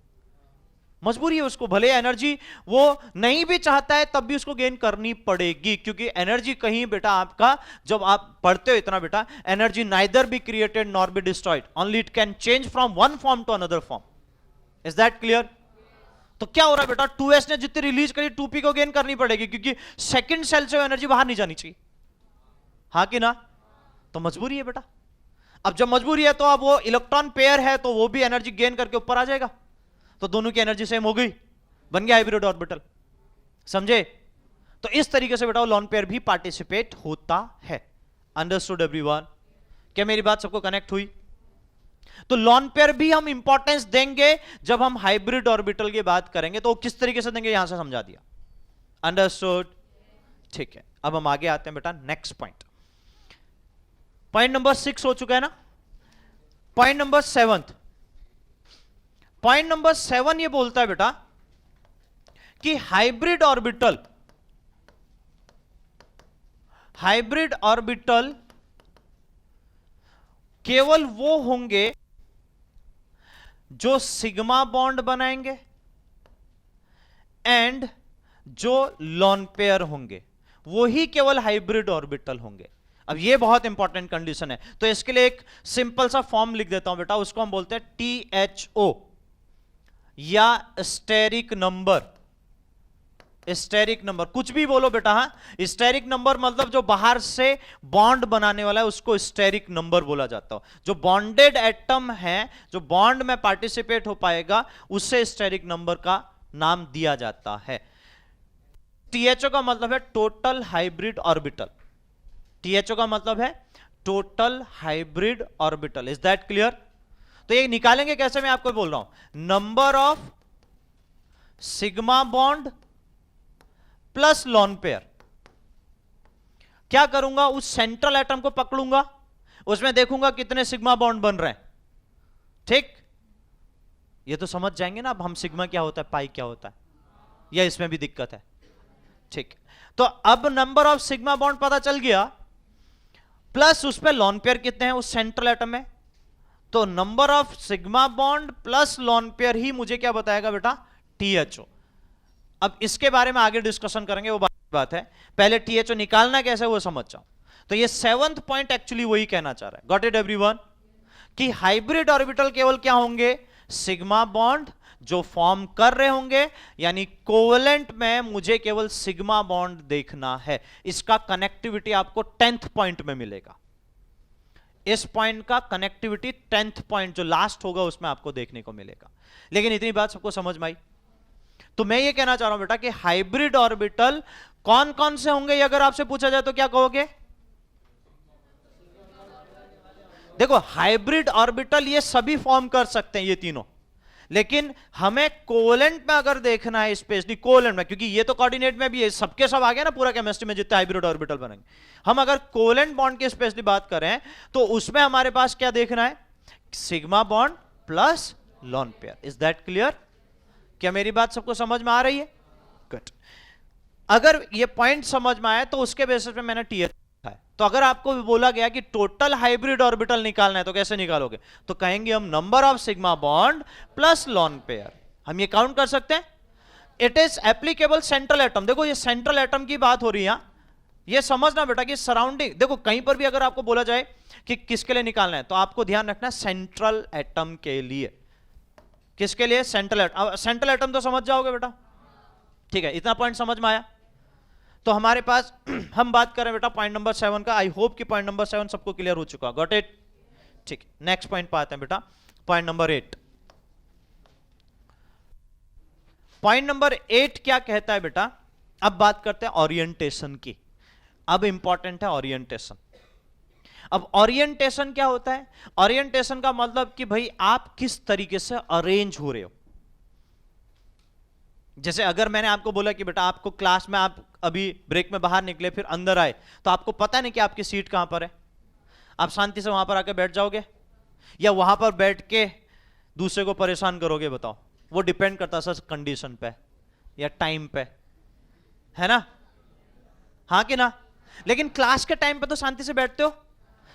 मजबूरी है उसको, भले एनर्जी वो नहीं भी चाहता है तब भी उसको गेन करनी पड़ेगी। क्योंकि एनर्जी कहीं बेटा आपका, जब आप पढ़ते हो इतना बेटा, energy neither be created nor be destroyed, only it can change from one form to another form. Is that clear? तो क्या हो रहा है बेटा, 2s ने जितनी रिलीज करी 2p को गेन करनी पड़ेगी, क्योंकि सेकंड सेल से एनर्जी बाहर नहीं जानी चाहिए, हाँ कि ना? तो मजबूरी है बेटा। अब जब मजबूरी है तो अब वो इलेक्ट्रॉन पेयर है तो वो भी एनर्जी गेन करके ऊपर आ जाएगा, तो दोनों की एनर्जी सेम हो गई, बन गया हाइब्रिड ऑर्बिटल। समझे? तो इस तरीके से बेटा वो लॉन पेयर भी पार्टिसिपेट होता है। Understood everyone? क्या मेरी बात सबको कनेक्ट हुई? तो लॉन पेयर भी हम इंपॉर्टेंस देंगे जब हम हाइब्रिड ऑर्बिटल की बात करेंगे, तो किस तरीके से देंगे यहां से समझा दिया। अंडरस्टूड? ठीक है, अब हम आगे आते हैं बेटा नेक्स्ट पॉइंट। पॉइंट नंबर 6 हो चुका है ना। पॉइंट नंबर 7, पॉइंट नंबर 7 ये बोलता है बेटा कि हाइब्रिड ऑर्बिटल केवल वो होंगे जो सिग्मा बॉन्ड बनाएंगे एंड जो लॉन पेयर होंगे, वो ही केवल हाइब्रिड ऑर्बिटल होंगे। अब ये बहुत इंपॉर्टेंट कंडीशन है, तो इसके लिए एक सिंपल सा फॉर्म लिख देता हूं बेटा, उसको हम बोलते हैं THO या स्टेरिक नंबर। स्टेरिक नंबर कुछ भी बोलो बेटा, हाँ स्टेरिक नंबर मतलब जो बाहर से बॉन्ड बनाने वाला है उसको स्टेरिक नंबर बोला जाता है। जो बॉन्डेड एटम है, जो बॉन्ड में पार्टिसिपेट हो पाएगा, उससे स्टेरिक नंबर का नाम दिया जाता है। THO का मतलब है टोटल हाइब्रिड ऑर्बिटल। THO का मतलब है total hybrid orbital. Is that clear? तो ये निकालेंगे कैसे, मैं आपको बोल रहा हूं। Number of sigma bond plus lone pair. क्या करूंगा, उस सेंट्रल एटम को पकड़ूंगा, उसमें देखूंगा कितने सिग्मा बॉन्ड बन रहे हैं, ठीक। ये तो समझ जाएंगे ना अब हम, सिग्मा क्या होता है, पाई क्या होता है, या इसमें भी दिक्कत है, ठीक। तो अब नंबर ऑफ सिग्मा बॉन्ड पता चल गया, प्लस उस पर लॉन पेयर कितने हैं उस सेंट्रल एटम में, तो number of sigma bond plus lone pair ही मुझे क्या बताएगा बेटा, THO। अब इसके बारे में आगे डिस्कशन करेंगे, वो बात है, पहले THO निकालना कैसे वो समझ जाओ। तो ये 7th पॉइंट एक्चुअली वही कहना चाह रहा है, गॉट इट एवरीवन, कि हाइब्रिड ऑर्बिटल केवल क्या होंगे, सिग्मा बॉन्ड जो फॉर्म कर रहे होंगे, यानी कोवेलेंट में मुझे केवल सिग्मा बॉन्ड देखना है। इसका कनेक्टिविटी आपको 10th पॉइंट में मिलेगा, इस पॉइंट का कनेक्टिविटी 10th पॉइंट जो लास्ट होगा उसमें आपको देखने को मिलेगा। लेकिन इतनी बात सबको समझ में आई? तो मैं ये कहना चाह रहा हूं बेटा कि हाइब्रिड ऑर्बिटल कौन कौन से होंगे, अगर आपसे पूछा जाए तो क्या कहोगे? देखो हाइब्रिड ऑर्बिटल ये सभी फॉर्म कर सकते हैं ये तीनों, लेकिन हमें कोवेलेंट में अगर देखना है, स्पेशली कोवेलेंट में, क्योंकि ये तो कोऑर्डिनेट में भी है, सबके सब आ गया ना पूरा केमिस्ट्री में जितने हाइब्रिड ऑर्बिटल बनेंगे। हम अगर कोवेलेंट बॉन्ड की स्पेशली बात करें तो उसमें हमारे पास क्या देखना है, sigma bond plus lone pair. Is that clear? क्या मेरी बात सबको समझ में आ रही है? गुड। अगर ये पॉइंट समझ में आया तो उसके बेसिस पे मैंने TH है। तो अगर आपको बोला गया कि टोटल हाइब्रिड ऑर्बिटल निकालना है तो कैसे निकालोगे, तो कहेंगे हम number of sigma bond plus lone pair, हम ये काउंट कर सकते हैं। It is applicable central atom, देखो ये सेंट्रल एटम की बात हो रही है, ये समझना बेटा कि सराउंडिंग, देखो कहीं पर भी अगर आपको बोला जाए कि किसके लिए निकालना है तो आपको ध्यान रखना सेंट्रल एटम के लिए। किसके लिए? Central atom. सेंट्रल एटम तो समझ जाओगे बेटा, ठीक है, इतना पॉइंट समझ में आया। तो हमारे पास हम बात करें बेटा पॉइंट नंबर 7 का, आई होप कि पॉइंट नंबर 7 सबको क्लियर हो चुका, गॉट इट, ठीक। नेक्स्ट पॉइंट पे आते हैं बेटा, पॉइंट नंबर 8। पॉइंट नंबर 8 क्या कहता है बेटा, अब बात करते हैं ओरिएंटेशन की। अब इंपॉर्टेंट है ओरिएंटेशन। अब ओरिएंटेशन क्या होता है? ओरिएंटेशन का मतलब कि भाई आप किस तरीके से अरेंज हो रहे हो। जैसे अगर मैंने आपको बोला कि बेटा आपको क्लास में, आप अभी ब्रेक में बाहर निकले फिर अंदर आए, तो आपको पता नहीं कि आपकी सीट कहां पर है, आप शांति से वहां पर आकर बैठ जाओगे या वहां पर बैठ के दूसरे को परेशान करोगे? बताओ, वो डिपेंड करता है सर कंडीशन पे या टाइम पे, है ना, हाँ कि ना? लेकिन क्लास के टाइम पे तो शांति से बैठते हो,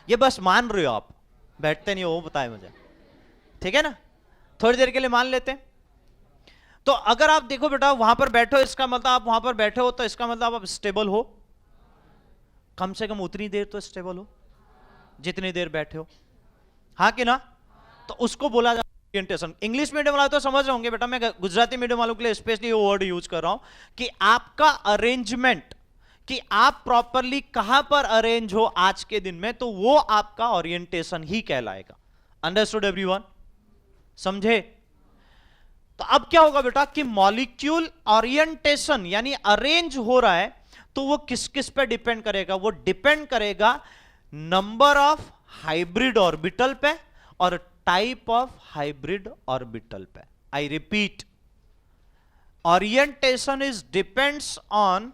ये बस मान रहे हो आप, बैठते नहीं हो, वो बताए मुझे, ठीक है ना, थोड़ी देर के लिए मान लेते हैं। तो अगर आप देखो बेटा वहां पर बैठो, इसका मतलब आप वहां पर बैठे हो तो इसका मतलब आप स्टेबल हो, कम से कम उतनी देर तो स्टेबल हो जितनी देर बैठे हो, हाँ कि ना? तो उसको बोला जाता है ओरिएंटेशन। इंग्लिश मीडियम वाले तो समझ रहे होंगे बेटा, मैं गुजराती मीडियम वालों के लिए स्पेशली वो वर्ड यूज कर रहा हूं कि आपका अरेंजमेंट, कि आप प्रॉपरली कहां पर अरेंज हो आज के दिन में, तो वो आपका ओरिएंटेशन ही कहलाएगा। Understood everyone? समझे? तो अब क्या होगा बेटा कि मॉलिक्यूल ओरिएंटेशन यानी अरेंज हो रहा है, तो वो किस किस पे डिपेंड करेगा? वो डिपेंड करेगा नंबर ऑफ हाइब्रिड ऑर्बिटल पे और टाइप ऑफ हाइब्रिड ऑर्बिटल पे। I repeat, orientation is depends on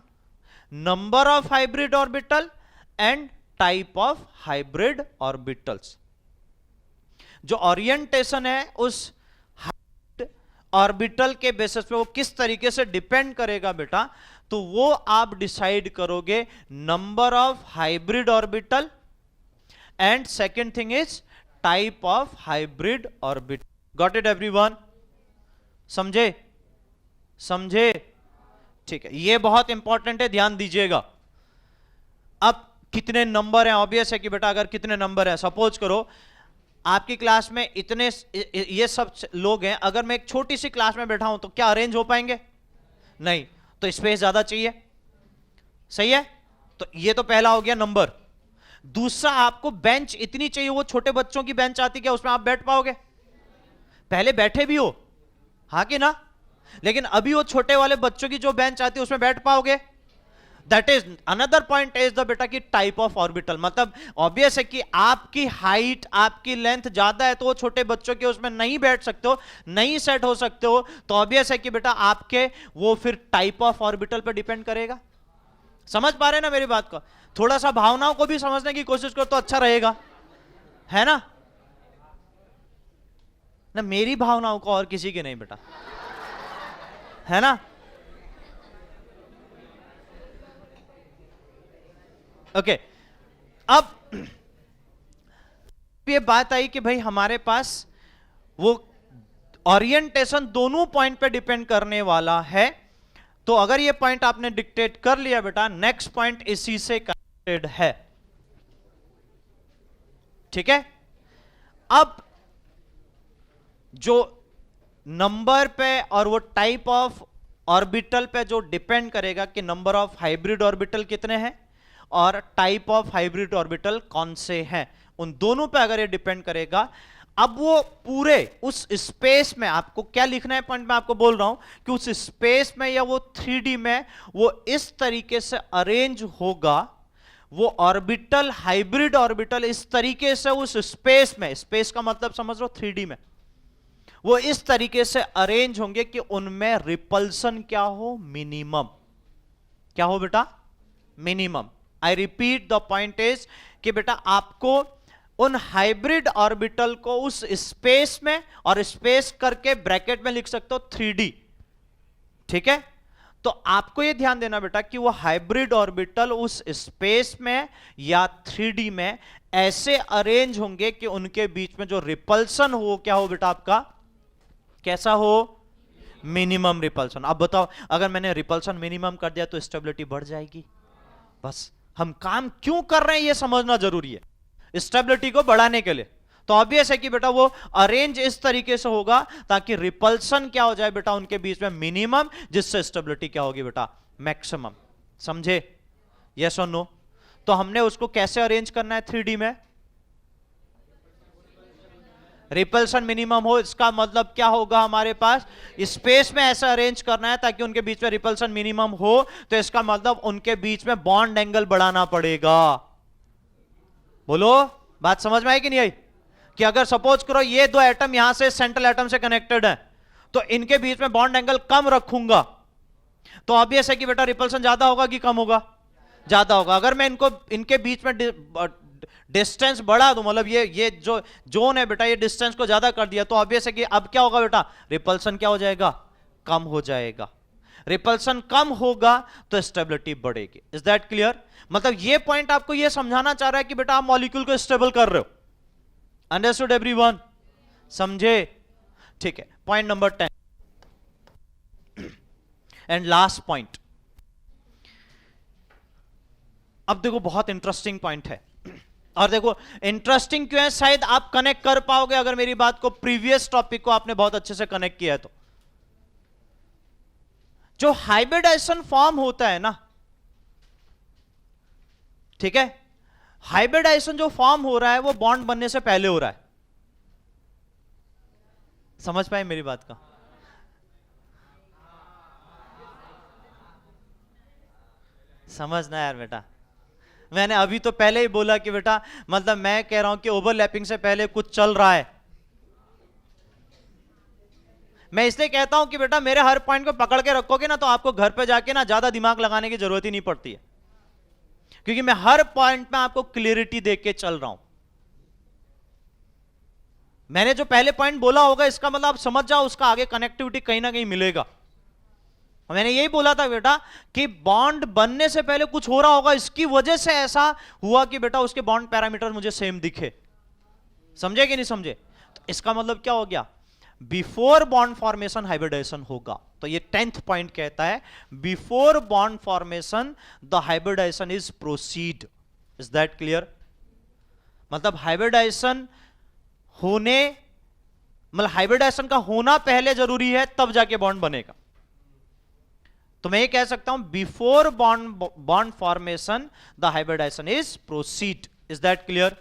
number of hybrid orbital and type of hybrid orbitals. जो ओरिएंटेशन है उस ऑर्बिटल के बेसिस पे वो किस तरीके से डिपेंड करेगा बेटा, तो वो आप डिसाइड करोगे number of hybrid orbital and second thing is type of hybrid orbital. Got it everyone? समझे? समझे? ठीक है, ये बहुत इंपॉर्टेंट है, ध्यान दीजिएगा। अब कितने नंबर हैं? ऑब्वियस है कि बेटा अगर कितने नंबर है, सपोज करो आपकी क्लास में इतने ये सब लोग हैं, अगर मैं एक छोटी सी क्लास में बैठा हूं तो क्या अरेंज हो पाएंगे? नहीं, तो स्पेस ज्यादा चाहिए, सही है? तो ये तो पहला हो गया नंबर। दूसरा, आपको बेंच इतनी चाहिए, वो छोटे बच्चों की बेंच आती, क्या उसमें आप बैठ पाओगे? पहले बैठे भी हो, हाँ कि ना? लेकिन अभी वो छोटे वाले बच्चों की जो बेंच आती है उसमें बैठ पाओगे? That is another point is the बेटा की टाइप ऑफ ऑर्बिटल। मतलब ऑब्वियस है कि आपकी हाइट, आपकी लेंथ ज्यादा है तो वो छोटे बच्चों के उसमें नहीं बैठ सकते हो, नहीं सेट हो सकते हो, तो ऑब्वियस है कि बेटा आपके वो फिर टाइप ऑफ ऑर्बिटल पर डिपेंड करेगा। समझ पा रहे हैं ना मेरी बात को? थोड़ा सा भावनाओं को भी समझने की कोशिश करो तो अच्छा रहेगा। है ना? ना मेरी भावनाओं को और किसी की नहीं बेटा, है ना? ओके, अब ये बात आई कि भाई हमारे पास वो ओरिएंटेशन दोनों पॉइंट पे डिपेंड करने वाला है। तो अगर ये पॉइंट आपने डिक्टेट कर लिया बेटा, नेक्स्ट पॉइंट इसी से कनेक्टेड है। ठीक है, अब जो नंबर पे और वो टाइप ऑफ ऑर्बिटल पे जो डिपेंड करेगा कि नंबर ऑफ हाइब्रिड ऑर्बिटल कितने हैं और टाइप ऑफ हाइब्रिड ऑर्बिटल कौन से हैं, उन दोनों पे अगर ये डिपेंड करेगा। अब वो पूरे उस स्पेस में आपको क्या लिखना है, पॉइंट में आपको बोल रहा हूं कि उस स्पेस में या वो 3D में वो इस तरीके से अरेंज होगा, वो ऑर्बिटल हाइब्रिड ऑर्बिटल इस तरीके से उस स्पेस में, स्पेस का मतलब समझ लो 3D में, वो इस तरीके से अरेंज होंगे कि उनमें रिपल्सन क्या हो, मिनिमम। क्या हो बेटा? Minimum. I repeat, the point is कि बेटा आपको उन हाइब्रिड ऑर्बिटल को उस स्पेस में, और स्पेस करके ब्रैकेट में लिख सकते हो 3D। ठीक है, तो आपको यह ध्यान देना बेटा कि वो हाइब्रिड ऑर्बिटल उस स्पेस में या 3D में ऐसे अरेंज होंगे कि उनके बीच में जो रिपल्सन हो, क्या हो बेटा आपका, कैसा हो, मिनिमम रिपल्सन। अब बताओ, अगर मैंने रिपल्सन मिनिमम कर दिया तो स्टेबिलिटी बढ़ जाएगी। बस हम काम क्यों कर रहे हैं यह समझना जरूरी है, स्टेबिलिटी को बढ़ाने के लिए। तो ऑब्वियस है कि बेटा वो अरेंज इस तरीके से होगा ताकि रिपल्सन क्या हो जाए बेटा उनके बीच में मिनिमम, जिससे स्टेबिलिटी क्या होगी बेटा, मैक्सिमम। समझे? यस और नो? तो हमने उसको कैसे अरेंज करना है 3D में, रिपल्सन मिनिमम हो, इसका मतलब क्या होगा, हमारे पास स्पेस में ऐसा अरेंज करना है ताकि उनके बीच में रिपल्सन मिनिमम हो। तो इसका मतलब उनके बीच में बॉन्ड एंगल बढ़ाना पड़ेगा। बोलो, बात समझ में आई कि नहीं आई? कि अगर सपोज करो ये दो एटम यहां से सेंट्रल एटम से कनेक्टेड है, तो इनके बीच में बॉन्ड एंगल कम रखूंगा, तो ऑब्वियस है कि बेटा रिपल्सन ज्यादा होगा कि कम होगा, ज्यादा होगा। अगर मैं इनको इनके बीच में डिस्टेंस बढ़ा दूं, मतलब ये जो जोन है बेटा, ये डिस्टेंस को ज्यादा कर दिया, तो ऑब्वियस है कि अब क्या होगा बेटा, रिपल्सन क्या हो जाएगा, कम हो जाएगा। रिपल्सन कम होगा तो स्टेबिलिटी बढ़ेगी। Is that clear? मतलब ये पॉइंट आपको ये समझाना चाह रहा है कि बेटा आप मॉलिक्यूल को स्टेबल कर रहे हो। Understood everyone? समझे? ठीक है, point number 10 and last point. अब देखो बहुत इंटरेस्टिंग पॉइंट है, और देखो इंटरेस्टिंग क्यों है, शायद आप कनेक्ट कर पाओगे अगर मेरी बात को, प्रीवियस टॉपिक को आपने बहुत अच्छे से कनेक्ट किया है। तो जो हाइब्रिडाइजेशन फॉर्म होता है ना, ठीक है, हाइब्रिडाइजेशन जो फॉर्म हो रहा है वो बॉन्ड बनने से पहले हो रहा है। समझ पाए मेरी बात का? समझना यार बेटा, मैंने अभी तो पहले ही बोला कि बेटा मतलब मैं कह रहा हूं कि ओवरलैपिंग से पहले कुछ चल रहा है। मैं इसलिए कहता हूं कि बेटा मेरे हर पॉइंट को पकड़ के रखोगे ना, तो आपको घर पे जाके ना ज्यादा दिमाग लगाने की जरूरत ही नहीं पड़ती है, क्योंकि मैं हर पॉइंट में आपको क्लियरिटी देख के चल रहा हूं। मैंने जो पहले पॉइंट बोला होगा, इसका मतलब आप समझ जाओ उसका आगे कनेक्टिविटी कहीं ना कहीं मिलेगा। मैंने यही बोला था बेटा कि बॉन्ड बनने से पहले कुछ हो रहा होगा, इसकी वजह से ऐसा हुआ कि बेटा उसके बॉन्ड पैरामीटर मुझे सेम दिखे। समझे कि नहीं समझे? तो इसका मतलब क्या हो गया, बिफोर बॉन्ड फॉर्मेशन हाइब्रिडाइजेशन होगा। तो ये 10th पॉइंट कहता है before bond formation the hybridization is proceed. Is that clear? मतलब हाइब्रिडाइजेशन होने, मतलब हाइब्रिडाइजेशन का होना पहले जरूरी है, तब जाके बॉन्ड बनेगा। तो मैं ये कह सकता हूं before bond formation the hybridization is proceed. Is that clear?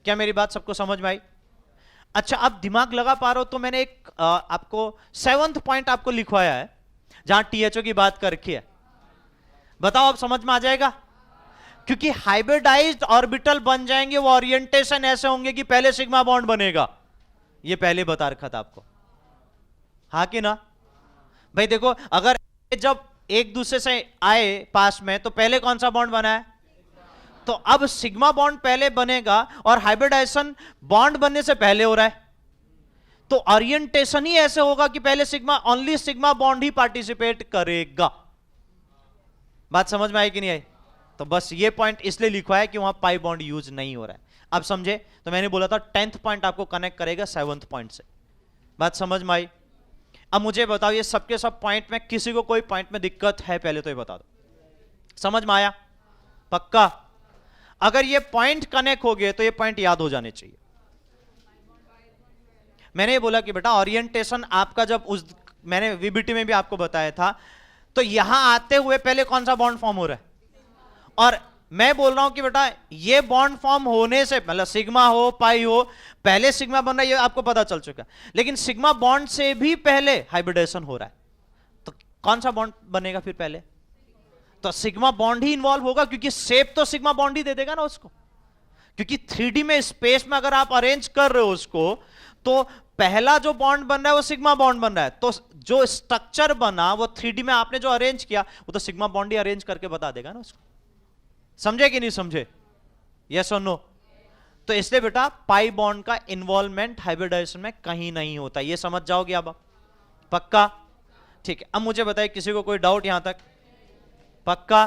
क्या मेरी बात सबको समझ में आई? अच्छा, आप दिमाग लगा पा रहे हो तो मैंने एक आपको 7th पॉइंट आपको लिखवाया है जहां THO की बात कर रखी है। बताओ आप समझ में आ जाएगा? क्योंकि हाइब्रिडाइज्ड ऑर्बिटल बन जाएंगे, वो ओरिएंटेशन ऐसे होंगे कि पहले सिग्मा बॉन्ड बनेगा। ये पहले बता रखा था आपको, हाँ कि ना? भाई देखो, अगर जब एक दूसरे से आए पास में, तो पहले कौन सा बॉन्ड बना है? तो अब सिग्मा बॉन्ड पहले बनेगा और हाइब्रिडाइजेशन बॉन्ड बनने से पहले हो रहा है, तो ओरिएंटेशन ही ऐसे होगा कि पहले सिग्मा, ओनली सिग्मा बॉन्ड ही पार्टिसिपेट करेगा। बात समझ में आई कि नहीं आई? तो बस ये पॉइंट इसलिए लिखा है कि वहां पाई बॉन्ड यूज नहीं हो रहा है। अब समझे? तो मैंने बोला था 10th पॉइंट आपको कनेक्ट करेगा 7th पॉइंट से। बात समझ में आई? अब मुझे बताओ, ये सबके सब पॉइंट में किसी को कोई पॉइंट में दिक्कत है? पहले तो ये बता दो, समझ में आया? पक्का? अगर ये पॉइंट कनेक्ट हो गए तो ये पॉइंट याद हो जाने चाहिए। मैंने ये बोला कि बेटा ओरिएंटेशन आपका जब उस, मैंने वीबीटी में भी आपको बताया था, तो यहां आते हुए पहले कौन सा बॉन्ड फॉर्म हो रहा है, और मैं बोल रहा हूं कि बेटा ये बॉन्ड फॉर्म होने से मतलब सिग्मा हो पाई हो, पहले सिग्मा बन रहा है, ये आपको पता चल चुका है। लेकिन सिग्मा बॉन्ड से भी पहले हाइब्रिडेशन हो रहा है, तो कौन सा बॉन्ड बनेगा फिर पहले? तो सिग्मा बॉन्ड ही इन्वॉल्व होगा, क्योंकि शेप तो सिग्मा बॉन्ड ही दे देगा ना उसको। क्योंकि 3D में स्पेस में अगर आप अरेंज कर रहे हो उसको, तो पहला जो बॉन्ड बन रहा है वो सिग्मा बॉन्ड बन रहा है, तो जो स्ट्रक्चर बना वो 3D में आपने जो अरेंज किया वो तो सिग्मा बॉन्ड ही अरेंज करके बता देगा ना उसको। समझे कि नहीं समझे? यस और नो? तो इसलिए बेटा पाई बॉन्ड का इन्वॉल्वमेंट हाइब्रिडाइजेशन में कहीं नहीं होता, ये समझ जाओगे अब? पक्का? ठीक है। अब मुझे बताइए, किसी को कोई डाउट यहां तक? पक्का?